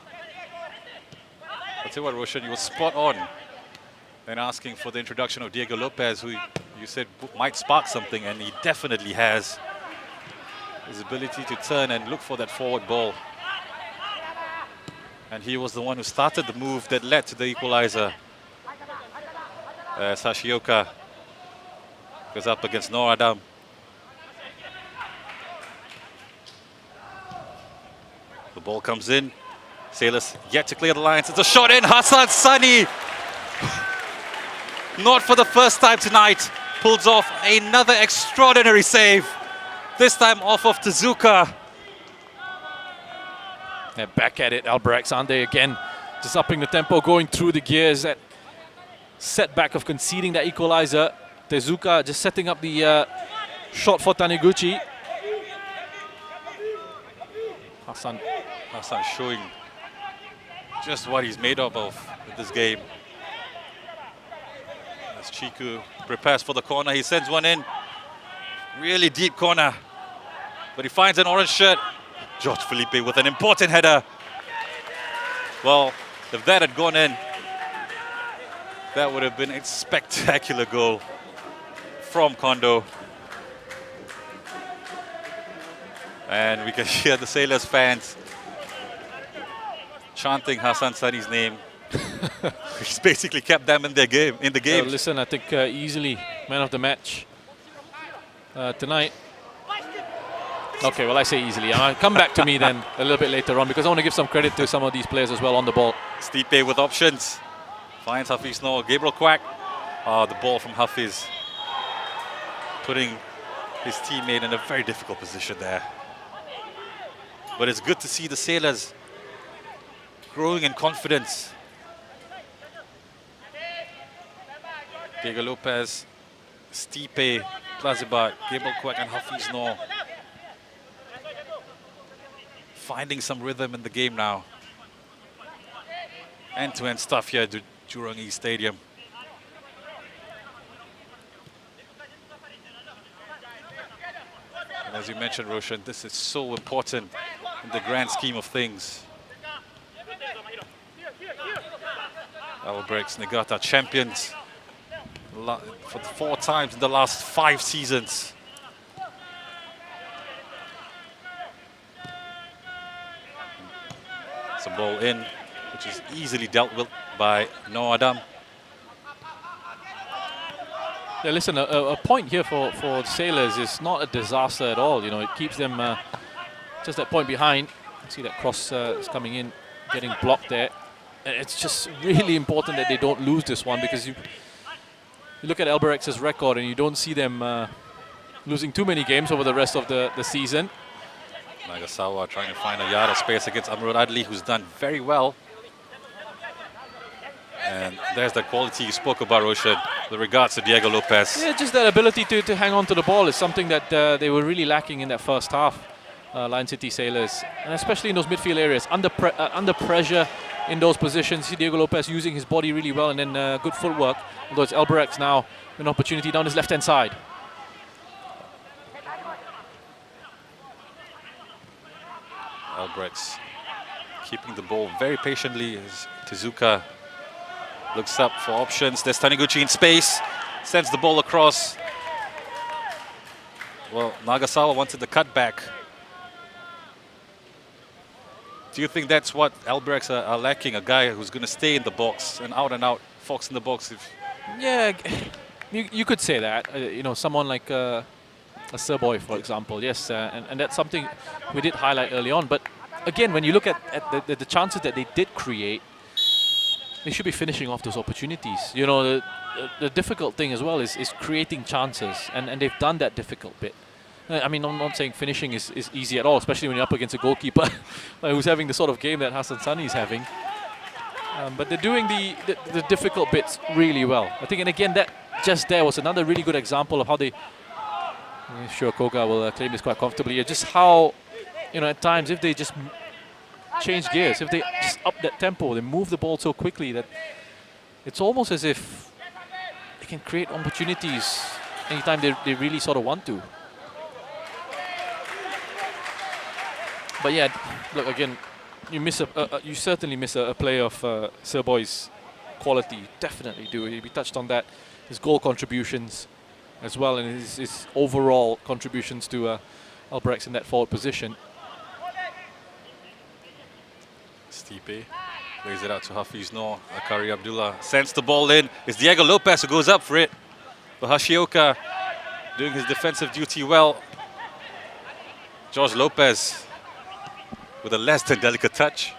I'll tell you what, Roshan, you were spot on in asking for the introduction of Diego Lopez, who you said might spark something, and he definitely has. His ability to turn and look for that forward ball. And he was the one who started the move that led to the equalizer. Sashioka goes up against Noor Adam. The ball comes in. Sailors yet to clear the lines. It's a shot in. Hassan Sani, not for the first time tonight, pulls off another extraordinary save. This time off of Tezuka. They're back at it, Albirex, aren't they? Again, just upping the tempo, going through the gears. That setback of conceding that equalizer. Tezuka just setting up the shot for Taniguchi. Hassan showing just what he's made of in this game. As Chiku prepares for the corner, he sends one in. Really deep corner. But he finds an orange shirt. George Felipe with an important header. Well, if that had gone in, that would have been a spectacular goal from Kondo. And we can hear the Sailors fans chanting Hassan Sani's name, which basically kept them in the game. Listen, I think easily man of the match tonight. Okay, well, I say easily. Come back to me then a little bit later on, because I want to give some credit to some of these players as well on the ball. Stipe with options. Finds Hafizno. Gabriel Quack. The ball from Hafiz, putting his teammate in a very difficult position there. But it's good to see the Sailors growing in confidence. Diego Lopez, Stipe, Plazibat, Gabriel Quack and Hafizno finding some rhythm in the game now. End-to-end stuff here at the Jurong East Stadium. And as you mentioned, Roshan, this is so important in the grand scheme of things. Albirex Niigata champions for 4 times in the last 5 seasons. It's a ball in, which is easily dealt with by Noah Adam. Yeah, listen, a point here for the Sailors is not a disaster at all. You know, it keeps them just that point behind. See that cross is coming in, getting blocked there. And it's just really important that they don't lose this one, because you look at Albirex record and you don't see them losing too many games over the rest of the season. Nagasawa trying to find a yard of space against Amirul Adli, who's done very well. And there's the quality you spoke about, Roshan, with regards to Diego Lopez. Yeah, just that ability to hang on to the ball is something that they were really lacking in that first half, Lion City Sailors. And especially in those midfield areas, under pressure in those positions. See Diego Lopez using his body really well, and then good footwork. Although it's Albirex now, an opportunity down his left-hand side. Albirex keeping the ball very patiently as Tezuka looks up for options. There's Taniguchi in space, sends the ball across. Well, Nagasawa wanted the cutback. Do you think that's what Albirex are lacking? A guy who's going to stay in the box, an out-and-out fox in the box? Yeah, you could say that. You know, someone like a Serboy, for example. Yes, and that's something we did highlight early on. But again, when you look at the chances that they did create, they should be finishing off those opportunities. You know, the difficult thing as well is creating chances, and they've done that difficult bit. I mean, I'm not saying finishing is easy at all, especially when you're up against a goalkeeper who's having the sort of game that Hassan Sani is having. But they're doing the difficult bits really well. I think, and again, that just there was another really good example of how they... I'm sure Koga will claim this quite comfortably. Just how, you know, at times, if they just change gears, if they just up that tempo, they move the ball so quickly that it's almost as if they can create opportunities anytime they really sort of want to. But yeah, look, again, you certainly miss a play of Serboy's quality. Definitely do. We touched on that. His goal contributions as well, and his overall contributions to Albirex in that forward position. Stipe plays it out to Hafiz Noor. Akari Abdullah sends the ball in. It's Diego Lopez who goes up for it. But Hashioka doing his defensive duty well. George Lopez with a less than delicate touch.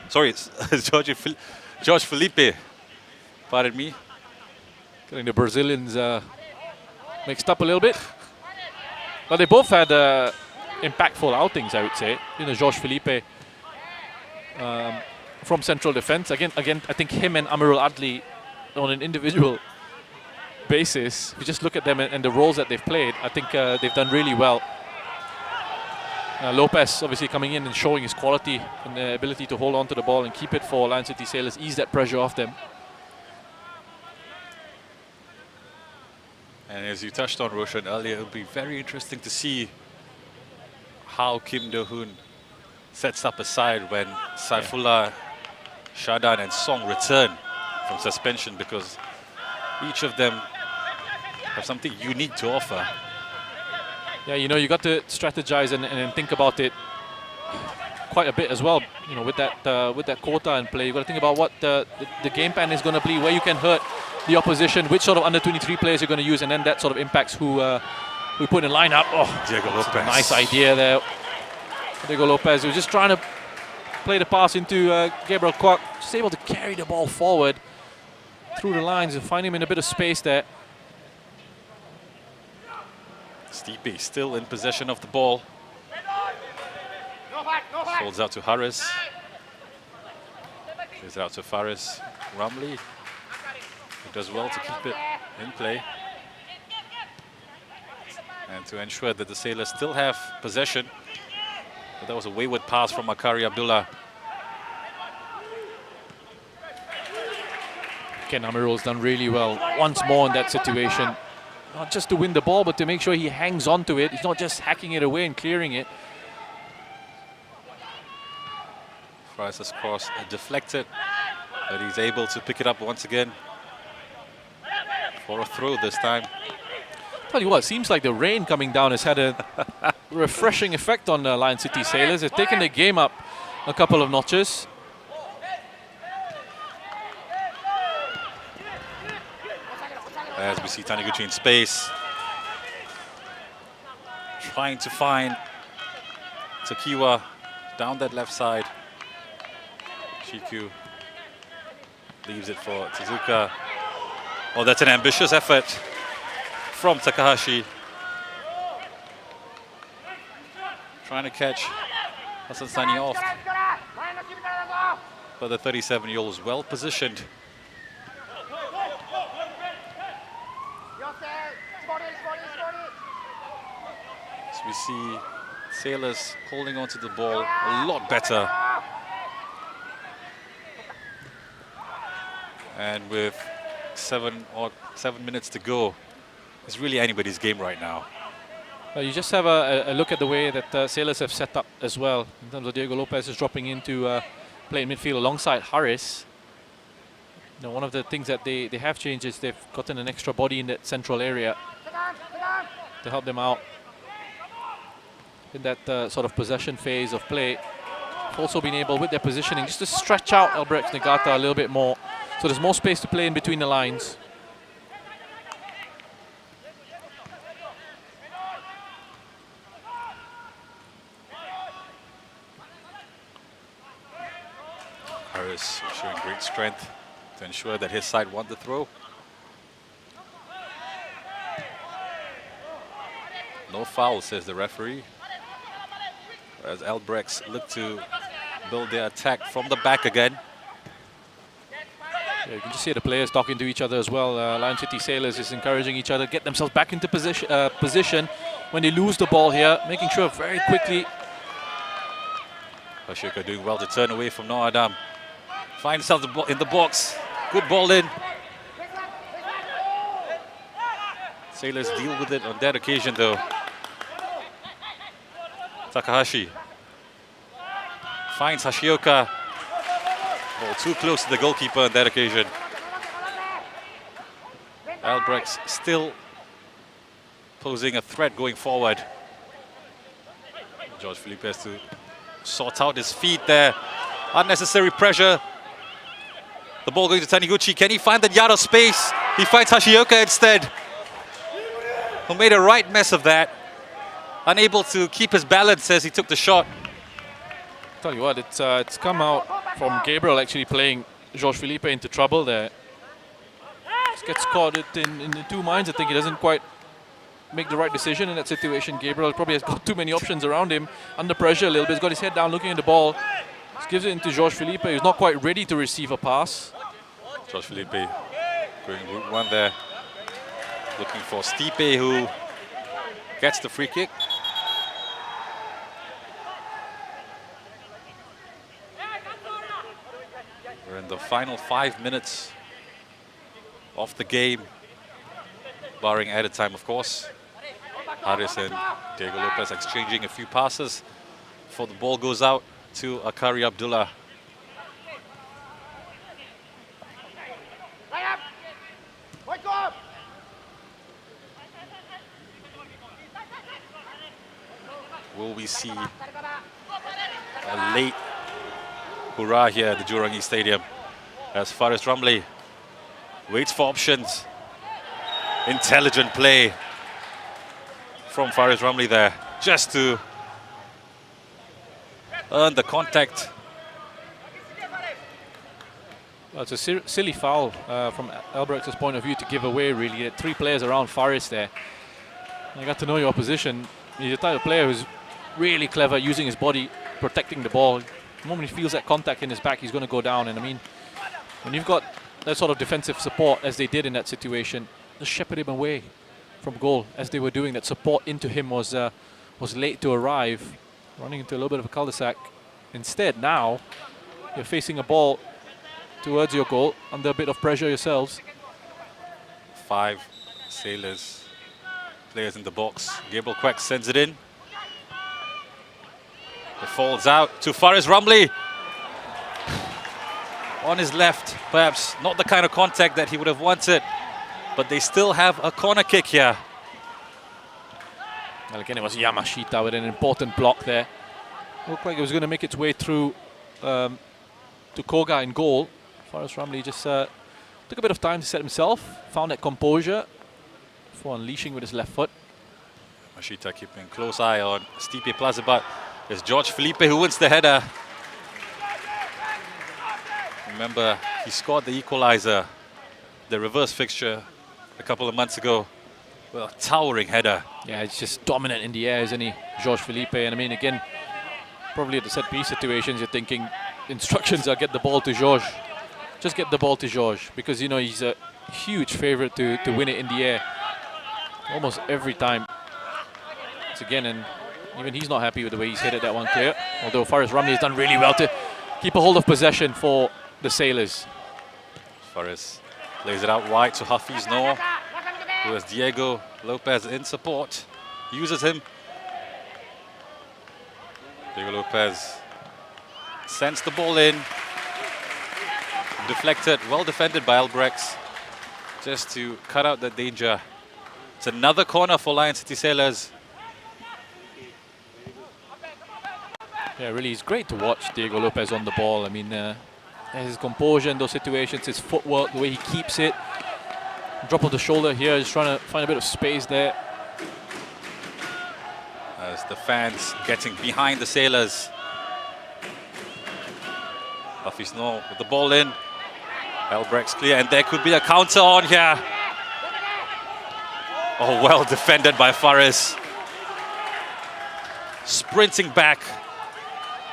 Sorry, it's George Felipe. Pardon me. Getting the Brazilians mixed up a little bit. But they both had impactful outings, I would say. You know, Jorge Felipe from central defense. Again, I think him and Amirul Adli on an individual basis, if you just look at them and the roles that they've played, I think they've done really well. Lopez obviously coming in and showing his quality and the ability to hold on to the ball and keep it for Lion City Sailors, ease that pressure off them. And as you touched on, Roshan, earlier, it'll be very interesting to see how Kim Do-hoon sets up a side when Saifullah, Shadan and Song return from suspension, because each of them have something unique to offer. Yeah, you know, you got to strategize and think about it quite a bit as well. You know, with that quota in play, you got to think about what the game plan is going to be, where you can hurt the opposition, which sort of under-23 players you're going to use, and then that sort of impacts who we put in lineup. Oh, Diego Lopez. Nice idea there. Diego Lopez was just trying to play the pass into Gabriel Kwok, just able to carry the ball forward through the lines and find him in a bit of space there. Stipe still in possession of the ball. Folds out to Harris. Plays it out to Faris. Ramli, who does well to keep it in play and to ensure that the Sailors still have possession. But that was a wayward pass from Akari Abdullah. Ken Amirul's done really well once more in that situation. not just to win the ball, but to make sure he hangs on to it. He's not just hacking it away and clearing it. Fries' cross deflected, but he's able to pick it up once again for a throw this time. Tell you what, seems like the rain coming down has had a refreshing effect on Lion City Sailors. They've taken the game up a couple of notches. As we see Taniguchi in space, trying to find Takiwa down that left side. Shiku leaves it for Tezuka. Oh, that's an ambitious effort from Takahashi. Trying to catch Hasan Sani off. But the 37-year-old is well positioned. So we see Sailors holding on to the ball a lot better. And with 7 minutes to go, it's really anybody's game right now. You just have a look at the way that Sailors have set up as well. In terms of Diego Lopez is dropping into play in midfield alongside Harris. You know, one of the things that they have changed is they've gotten an extra body in that central area to help them out in that sort of possession phase of play. Also been able, with their positioning, just to stretch out Albirex Niigata a little bit more. So there's more space to play in between the lines. Harris showing great strength to ensure that his side won the throw. No foul, says the referee. As Albirex look to build their attack from the back again. Yeah, you can just see the players talking to each other as well. Lion City Sailors is encouraging each other, get themselves back into position when they lose the ball here, making sure very quickly. Hashioka doing well to turn away from Noah Adam. Finds himself in the box. Good ball in. Sailors deal with it on that occasion though. Takahashi finds Hashioka. Ball too close to the goalkeeper on that occasion. Albirex still posing a threat going forward. George Felipe has to sort out his feet there. Unnecessary pressure. The ball going to Taniguchi. Can he find the yard of space? He finds Hashioka instead, who made a right mess of that. Unable to keep his balance as he took the shot. Tell you what, it's come out from Gabriel actually playing George Felipe into trouble there. Just gets caught in the two minds. I think he doesn't quite make the right decision in that situation. Gabriel probably has got too many options around him, under pressure a little bit. He's got his head down looking at the ball. Just gives it into George Felipe, who's not quite ready to receive a pass. George Felipe going route one there. Looking for Stipe, who gets the free kick. We're in the final 5 minutes of the game, barring added time, of course. Harris and Diego Lopez exchanging a few passes before the ball goes out to Akari Abdullah. Will we see a late hurrah here at the Jurong East Stadium as Faris Ramli waits for options? Intelligent play from Faris Ramli there, just to earn the contact. Well, it's a silly foul from Albrex's point of view to give away, really. He had three players around Faris there. You got to know your opposition. He's the type of player who's really clever, using his body, protecting the ball. The moment he feels that contact in his back, he's going to go down. And I mean, when you've got that sort of defensive support, as they did in that situation, just shepherd him away from goal, as they were doing. That support into him was late to arrive, running into a little bit of a cul-de-sac. Instead, now, you're facing a ball towards your goal, under a bit of pressure yourselves. 5 Sailors players in the box. Gabriel Quack sends it in. It falls out to Faris Ramli. On his left, perhaps not the kind of contact that he would have wanted, but they still have a corner kick here. Well, again, it was Yamashita with an important block there. Looked like it was going to make its way through to Koga in goal. Faris Ramli just took a bit of time to set himself, found that composure before unleashing with his left foot. Mashita keeping close eye on Stipe Plazibat. It's George Felipe who wins the header. Remember, he scored the equalizer, the reverse fixture, a couple of months ago. Well, a towering header. Yeah, he's just dominant in the air, isn't he, George Felipe? And I mean, again, probably at the set piece situations, you're thinking instructions are get the ball to George. Just get the ball to George, because, you know, he's a huge favorite to win it in the air almost every time. It's again, and even he's not happy with the way he's headed that one clear. Although Faris Ramli has done really well to keep a hold of possession for the Sailors. Faris plays it out wide to Hafiz Noor, who has Diego Lopez in support. Uses him. Diego Lopez sends the ball in. Deflected, well defended by Albirex, just to cut out the danger. It's another corner for Lion City Sailors. Yeah, really, it's great to watch Diego Lopez on the ball. I mean, his composure in those situations, his footwork, the way he keeps it. Drop of the shoulder here, just trying to find a bit of space there. As the fans getting behind the Sailors. Hafiz Noor with the ball in. Albirex clear, and there could be a counter on here. Oh, well defended by Faris. Sprinting back,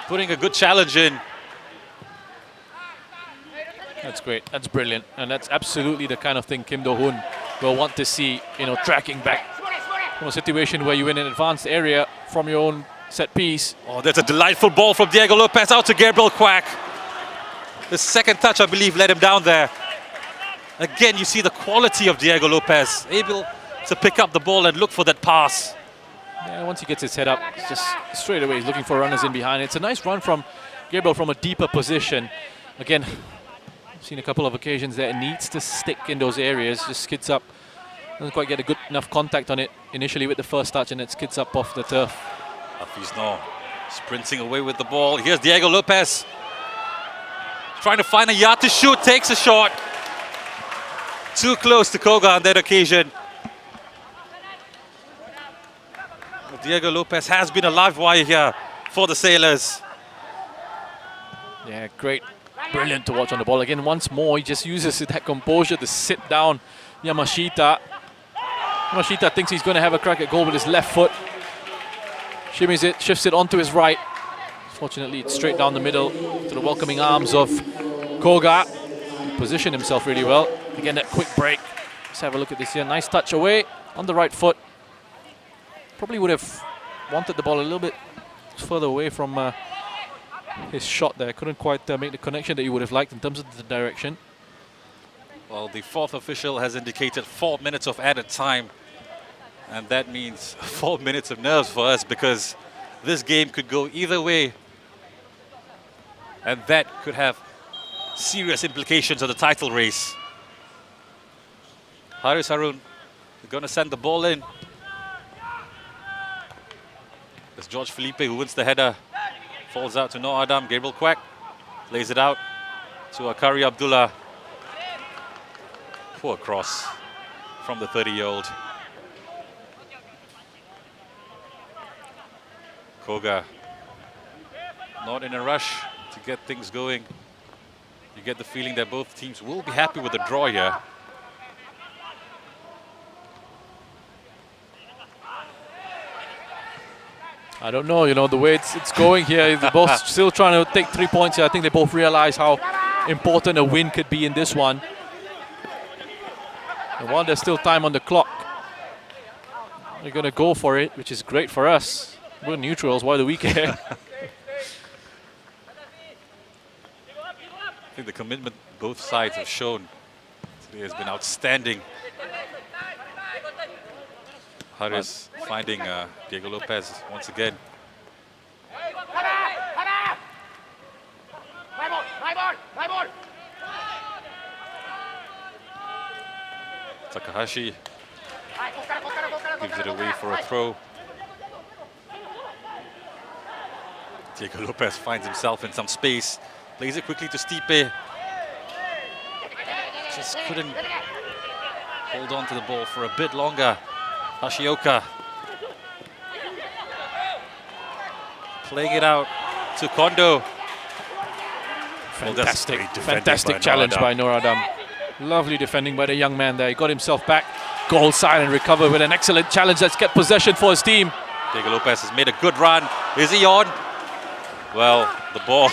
putting a good challenge in. That's great, that's brilliant, and that's absolutely the kind of thing Kim Do-hoon will want to see, you know, tracking back from a situation where you win an advanced area from your own set piece. Oh, there's a delightful ball from Diego Lopez out to Gabriel Quack. The second touch, I believe, let him down there. Again, you see the quality of Diego Lopez, able to pick up the ball and look for that pass. Yeah, once he gets his head up, it's just straight away he's looking for runners in behind. It's a nice run from Gabriel from a deeper position. Again, I've seen a couple of occasions that it needs to stick in those areas, just skids up. Doesn't quite get a good enough contact on it initially with the first touch, and it skids up off the turf. Hafiz Noor sprinting away with the ball. Here's Diego Lopez. Trying to find a yard to shoot, takes a shot. Too close to Koga on that occasion. But Diego Lopez has been a live wire here for the Sailors. Yeah, great. Brilliant to watch on the ball. Again, once more, he just uses that composure to sit down Yamashita. Yamashita thinks he's going to have a crack at goal with his left foot. Shimmies it, shifts it onto his right. Fortunately, it's straight down the middle to the welcoming arms of Koga. He positioned himself really well. Again, that quick break. Let's have a look at this here. Nice touch away on the right foot. Probably would have wanted the ball a little bit further away from his shot there. Couldn't quite make the connection that he would have liked in terms of the direction. Well, the fourth official has indicated 4 minutes of added time. And that means 4 minutes of nerves for us, because this game could go either way. And that could have serious implications on the title race. Haris Harun going to send the ball in. It's George Felipe who wins the header. Falls out to Noor Adam. Gabriel Quack lays it out to Akari Abdullah. Poor cross from the 30-year-old. Koga not in a rush to get things going. You get the feeling that both teams will be happy with the draw here. I don't know, you know, the way it's going here, they're both still trying to take 3 points here. I think they both realize how important a win could be in this one. And while there's still time on the clock, they're going to go for it, which is great for us. We're neutrals, why do we care? I think the commitment both sides have shown today has been outstanding. Haris finding Diego Lopez once again. Takahashi gives it away for a throw. Diego Lopez finds himself in some space, plays it quickly to Stipe. Just couldn't hold on to the ball for a bit longer. Hashioka playing it out to Kondo. Fantastic challenge by Noradam. Lovely defending by the young man there. He got himself back, goal side, and recovered with an excellent challenge. Let's get possession for his team. Diego Lopez has made a good run. Is he on? Well, the ball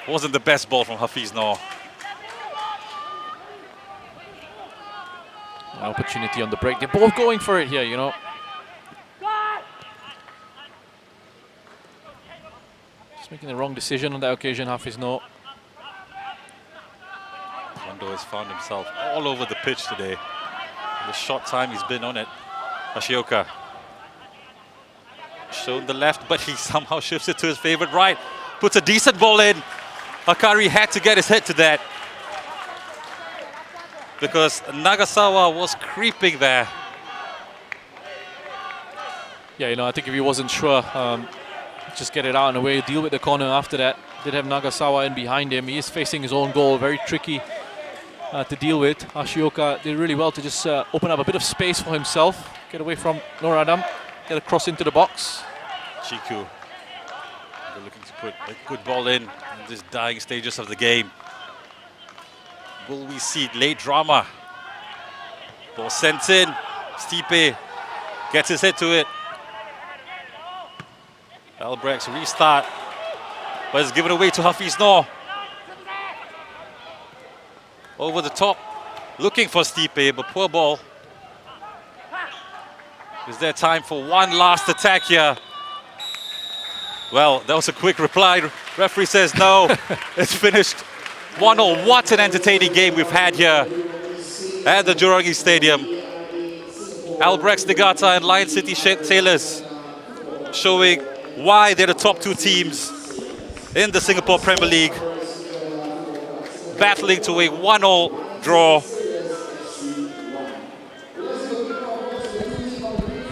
wasn't the best ball from Hafiz Noor. An opportunity on the break. They're both going for it here, you know. Just making the wrong decision on that occasion, Hafiz Noor. Kondo has found himself all over the pitch today. In the short time he's been on it. Hashioka shown the left, but he somehow shifts it to his favorite right. Puts a decent ball in. Hakari had to get his head to that, because Nagasawa was creeping there. Yeah, you know, I think if he wasn't sure, just get it out and away, deal with the corner after that. Did have Nagasawa in behind him. He is facing his own goal, very tricky to deal with. Hashioka did really well to just open up a bit of space for himself, get away from Noradam, get a cross into the box. Chiku looking to put a good ball in these dying stages of the game. Will we see late drama? Ball sent in. Stipe gets his head to it. Albirex restart, but it's given away to Hafiz Noor. Over the top, looking for Stipe, but poor ball. Is there time for one last attack here? Well, that was a quick reply. Referee says no. It's finished 1-0. What an entertaining game we've had here at the Jurong East Stadium. Albirex Niigata and Lion City Sailors showing why they're the top two teams in the Singapore Premier League, battling to a 1-0 draw.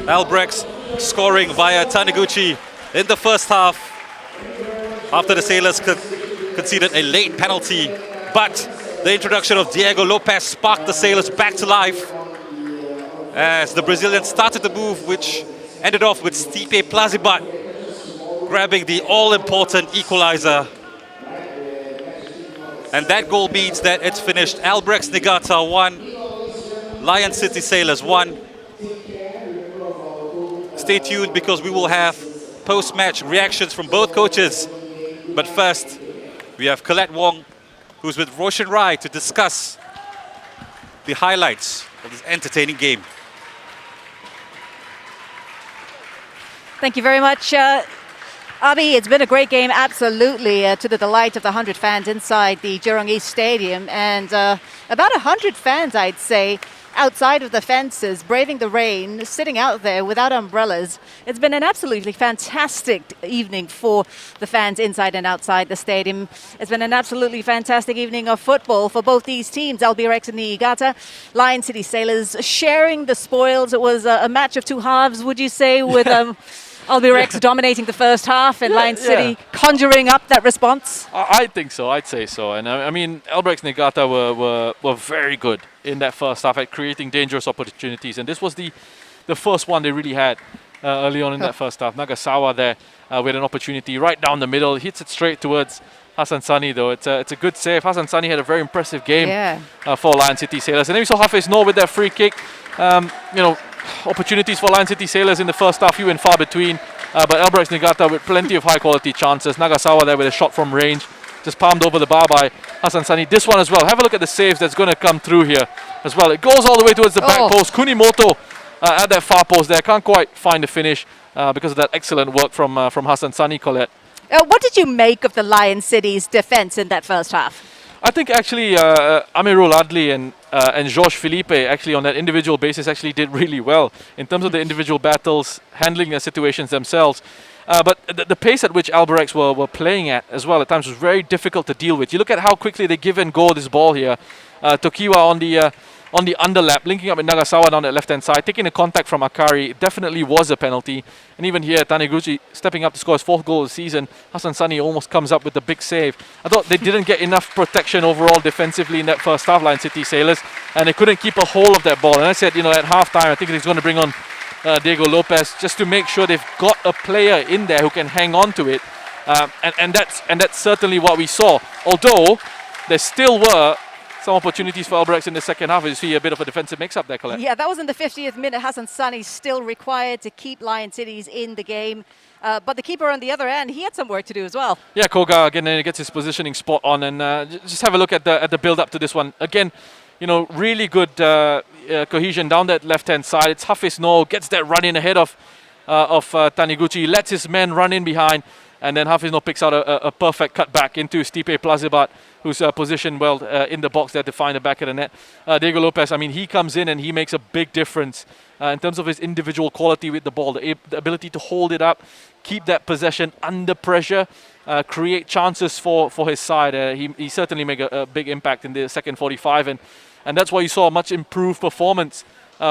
Albirex scoring via Taniguchi in the first half after the Sailors conceded a late penalty, but the introduction of Diego Lopez sparked the Sailors back to life as the Brazilians started the move, which ended off with Stipe Plazibat grabbing the all-important equalizer. And that goal means that it's finished. Albirex Niigata 1, Lion City Sailors 1. Stay tuned because we will have post-match reactions from both coaches. But first, we have Colette Wong, who's with Roshan Rai to discuss the highlights of this entertaining game. Thank you very much, Abi. It's been a great game, absolutely, to the delight of the 100 fans inside the Jurong East Stadium. And about 100 fans, I'd say, outside of the fences, braving the rain, sitting out there without umbrellas. It's been an absolutely fantastic evening for the fans inside and outside the stadium. It's been an absolutely fantastic evening of football for both these teams, Albirex and Niigata. Lion City Sailors sharing the spoils. It was a match of two halves, would you say, with Albirex dominating the first half and Lion City conjuring up that response? I think so, I'd say so. And I mean, Albirex Niigata were very good in that first half at creating dangerous opportunities. And this was the first one they really had early on in that first half. Nagasawa there with an opportunity right down the middle. Hits it straight towards Hassan Sani, though. It's a good save. Hassan Sani had a very impressive game for Lion City Sailors. And then we saw Hafiz Noor with that free kick. You know, opportunities for Lion City Sailors in the first half, few and far between. But Albirex Niigata with plenty of high-quality chances. Nagasawa there with a shot from range. Just palmed over the bar by Hassan Sani. This one as well. Have a look at the saves that's going to come through here as well. It goes all the way towards the back post. Kunimoto at that far post there. Can't quite find the finish because of that excellent work from Hassan Sani, Colette. What did you make of the Lion City's defense in that first half? I think actually Amirul Adli and Georges Philippe actually on that individual basis actually did really well in terms of the individual battles, handling the situations themselves. But the pace at which Albirex were playing at as well at times was very difficult to deal with. You look at how quickly they give and go this ball here. Tokiwa on the underlap, linking up with Nagasawa down that left-hand side, taking a contact from Akari definitely was a penalty. And even here, Taniguchi stepping up to score his 4th goal of the season. Hassan Sani almost comes up with the big save. I thought they didn't get enough protection overall defensively in that first half, Lion City Sailors, and they couldn't keep a hold of that ball. And I said, at half-time, I think he's going to bring on Diego Lopez just to make sure they've got a player in there who can hang on to it. And that's certainly what we saw. Although there still were some opportunities for Albirex in the second half. You see a bit of a defensive mix-up there, Colette. Yeah, that was in the 50th minute. Hassan Sani still required to keep Lion Cities in the game. But the keeper on the other end, he had some work to do as well. Yeah, Koga again gets his positioning spot on, and just have a look at the build-up to this one. Again, really good cohesion down that left-hand side. It's Hafiz Noor gets that run in ahead of Taniguchi, lets his men run in behind, and then Hafiz Noor picks out a perfect cut back into Stipe Plazibat, who's positioned well in the box there to find the back of the net. Diego Lopez, I mean, he comes in and he makes a big difference in terms of his individual quality with the ball, the ability to hold it up, keep that possession under pressure, create chances for his side. He certainly made a big impact in the second 45, and that's why you saw a much improved performance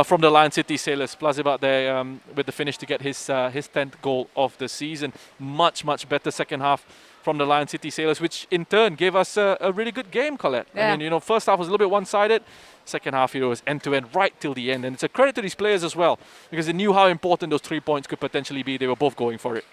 from the Lion City Sailors. Plazibat there with the finish to get his 10th goal of the season. Much better second half from the Lion City Sailors, which in turn gave us a really good game, Colette. Yeah. I mean, first half was a little bit one-sided. Second half, it was end-to-end right till the end. And it's a credit to these players as well, because they knew how important those 3 points could potentially be. They were both going for it.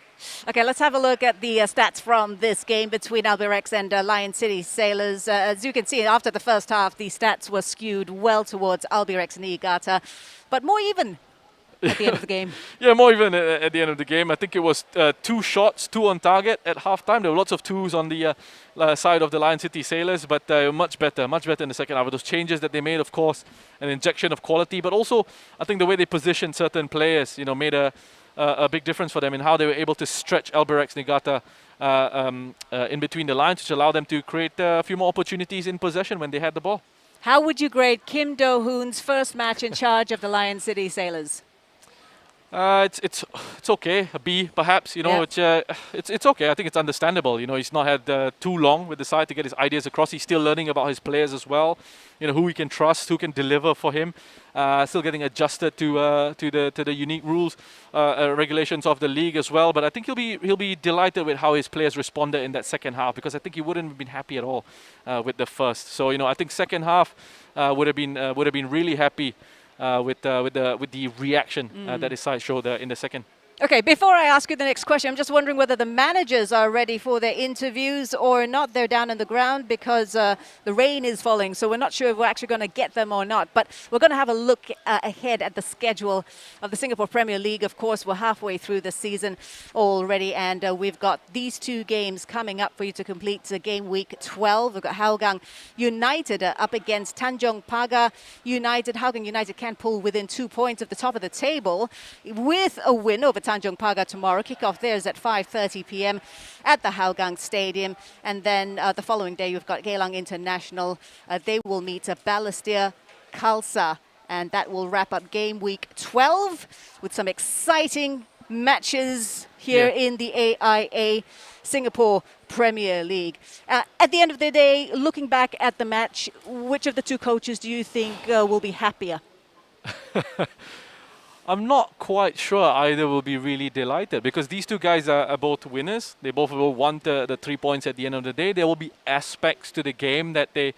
Okay, let's have a look at the stats from this game between Albirex and Lion City Sailors. As you can see, after the first half, the stats were skewed well towards Albirex Niigata, but more even at the end of the game. Yeah, more even at the end of the game. I think it was 2 shots, 2 on target at halftime. There were lots of 2s on the side of the Lion City Sailors, but much better in the second half. Those changes that they made, of course, an injection of quality, but also I think the way they positioned certain players, made a big difference for them in how they were able to stretch Albirex Niigata in between the lines, which allowed them to create a few more opportunities in possession when they had the ball. How would you grade Kim Do-hoon's first match in charge of the Lion City Sailors? It's okay, a B perhaps. It's okay. I think it's understandable. He's not had too long with the side to get his ideas across. He's still learning about his players as well. Who he can trust, who can deliver for him. Still getting adjusted to the unique rules, regulations of the league as well. But I think he'll be delighted with how his players responded in that second half, because I think he wouldn't have been happy at all with the first. So I think second half would have been really happy. With the reaction that his side showed in the second. Okay, before I ask you the next question, I'm just wondering whether the managers are ready for their interviews or not. They're down on the ground because the rain is falling, so we're not sure if we're actually going to get them or not. But we're going to have a look ahead at the schedule of the Singapore Premier League. Of course, we're halfway through the season already, and we've got these 2 games coming up for you to complete game week 12. We've got Hougang United up against Tanjong Pagar United. Hougang United can pull within 2 points of the top of the table with a win over Tanjong Pagar tomorrow. Kickoff there is at 5:30 p.m. at the Hougang Stadium. And then the following day, you've got Geylang International. They will meet Balestier Khalsa. And that will wrap up game week 12 with some exciting matches here in the AIA Singapore Premier League. At the end of the day, looking back at the match, which of the 2 coaches do you think will be happier? I'm not quite sure either will be really delighted, because these 2 guys are both winners. They both will want the 3 points at the end of the day. There will be aspects to the game that they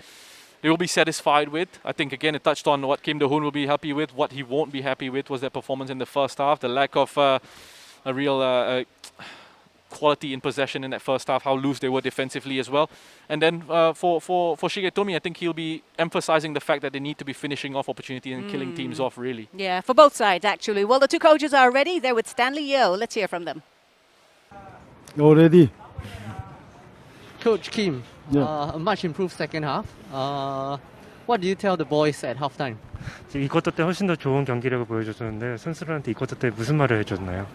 will be satisfied with. I think, again, it touched on what Kim Do-hoon will be happy with. What he won't be happy with was their performance in the first half, the lack of a real quality in possession in that first half, how loose they were defensively as well. And then for Shigetomi, I think he'll be emphasizing the fact that they need to be finishing off opportunity and killing teams off, really. Yeah, for both sides, actually. Well, the 2 coaches are ready. They're with Stanley Yeo. Let's hear from them. Already. Coach Kim, a much improved second half. What do you tell the boys at halftime? 이 쿼터 때 훨씬 더 좋은 경기력을 보여줬었는데 선수들한테 이 쿼터 때 무슨 말을 해줬나요?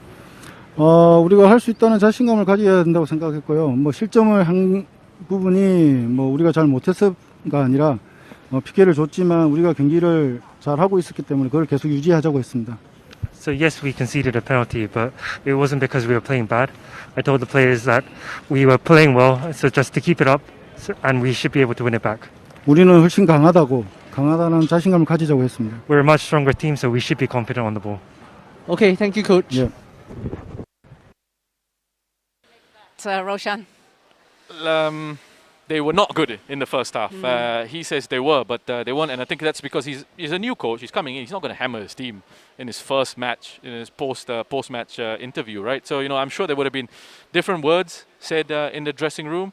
우리가 할 수 있다는 자신감을 가져야 된다고 생각했고요. 실점을 한 부분이 뭐 우리가 잘 못해서가 아니라 피해를 줬지만 우리가 경기를 잘 하고 있었기 때문에 그걸 계속 유지하자고 했습니다. So yes, we conceded a penalty, but it wasn't because we were playing bad. I told the players that we were playing well, so just to keep it up, and we should be able to win it back. 우리는 훨씬 강하다는 자신감을 가지자고 했습니다. We're a much stronger team, so we should be confident on the ball. Okay, thank you, coach. 예. Roshan. They were not good in the first half. He says they were, but they weren't. And I think that's because he's a new coach. He's coming in. He's not going to hammer his team in his first match, in his post-match interview, right? So, I'm sure there would have been different words said in the dressing room.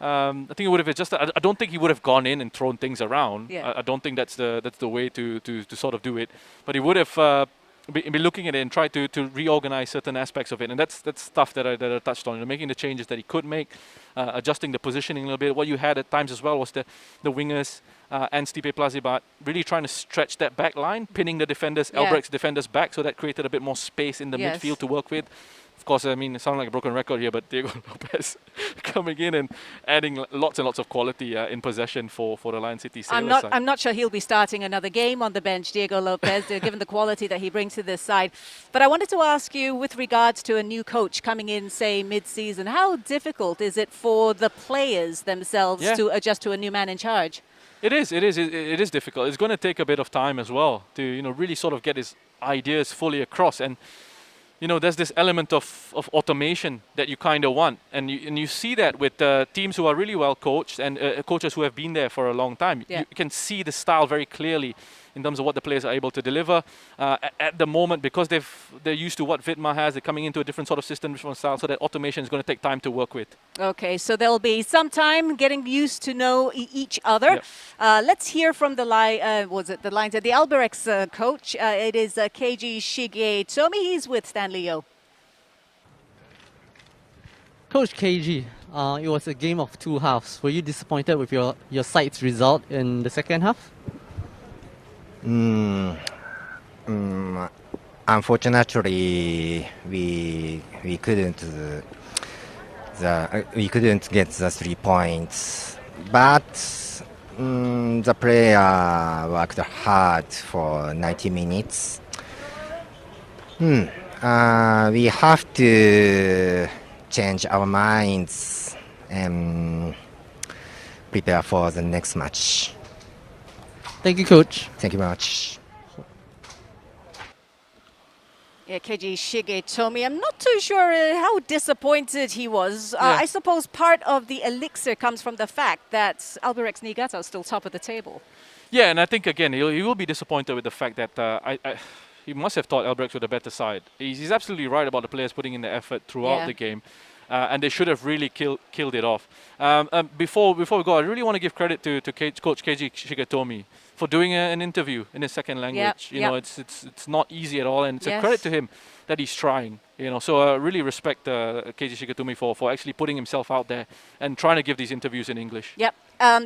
I think it would have adjusted. I don't think he would have gone in and thrown things around. Yeah. I don't think that's the way to sort of do it. But he would have be looking at it and try to reorganize certain aspects of it, and that's stuff that I touched on. Making the changes that he could make, adjusting the positioning a little bit. What you had at times as well was the wingers and Stipe Plazibat really trying to stretch that back line, pinning the defenders, Albirex defenders back, so that created a bit more space in the midfield to work with. Of course, I mean, it sounds like a broken record here, but Diego Lopez coming in and adding lots and lots of quality in possession for the Lion City Sailors side. I'm not sure he'll be starting another game on the bench, Diego Lopez, given the quality that he brings to this side. But I wanted to ask you, with regards to a new coach coming in, say, mid-season, how difficult is it for the players themselves to adjust to a new man in charge? It is difficult. It's going to take a bit of time as well to really sort of get his ideas fully across. And there's this element of automation that you kind of want, and you see that with teams who are really well coached and coaches who have been there for a long time. You can see the style very clearly in terms of what the players are able to deliver at the moment, because they're used to what Vidma has. They're coming into a different sort of system, different style, so that automation is going to take time to work with. Okay, so there'll be some time getting used to know each other. Let's hear from the Albirex coach. It is Keiji Shigetomi. He's with Stanley Yo. Coach KG, it was a game of two halves. Were you disappointed with your side's result in the second half? Unfortunately, we couldn't get the 3 points, but the player worked hard for 90 minutes. We have to change our minds and prepare for the next match. Thank you, coach. Thank you very much. Yeah, Keiji Shigetomi. I'm not too sure how disappointed he was. I suppose part of the elixir comes from the fact that Albirex Niigata is still top of the table. Yeah, and I think, again, he will be disappointed with the fact that he must have thought Albirex were the better side. He's absolutely right about the players putting in the effort throughout the game. And they should have really killed it off. Before we go, I really want to give credit to Coach Keiji Shigetomi for doing an interview in his second language. It's not easy at all, and it's a credit to him that he's trying. So I really respect Keiji Shigetomi for actually putting himself out there and trying to give these interviews in English. Yep.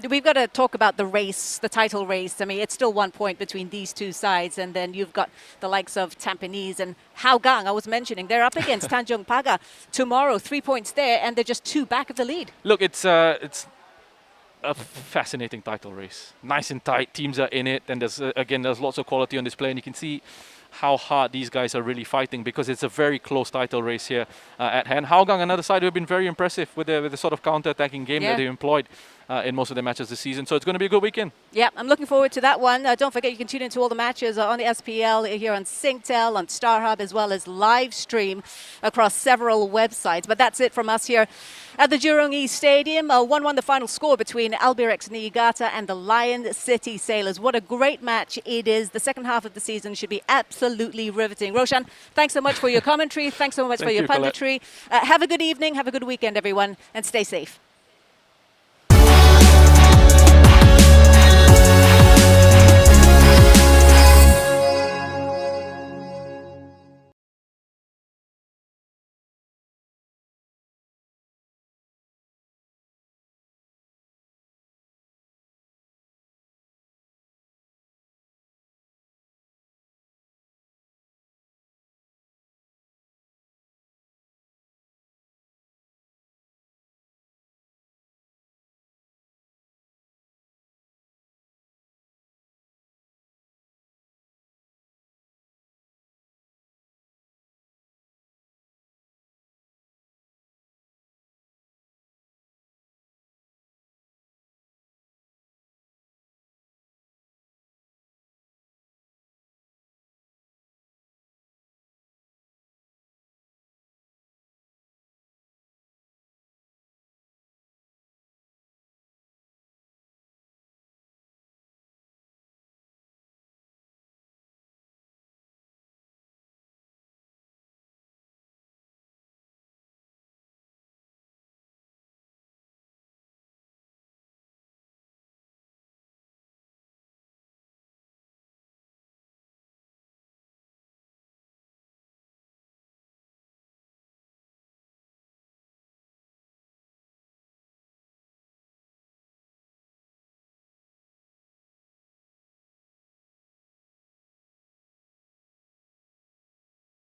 We've got to talk about the race, the title race. I mean, it's still 1 point between these two sides, and then you've got the likes of Tampines and Hougang. I was mentioning they're up against Tanjung Pagar tomorrow. 3 points there, and they're just 2 back of the lead. Look, it's a fascinating title race. Nice and tight. Teams are in it, and there's lots of quality on display, and you can see how hard these guys are really fighting, because it's a very close title race here at hand. Hougang, another side who have been very impressive with the sort of counter-attacking game that they employed in most of their matches this season. So it's going to be a good weekend. Yeah, I'm looking forward to that one. Don't forget, you can tune into all the matches on the SPL here on Singtel, on StarHub, as well as live stream across several websites. But that's it from us here at the Jurong East Stadium. 1-1 the final score between Albirex Niigata and the Lion City Sailors. What a great match it is. The second half of the season should be absolutely riveting. Roshan, thanks so much for your commentary. Thanks so much for your punditry. Have a good evening. Have a good weekend, everyone, and stay safe.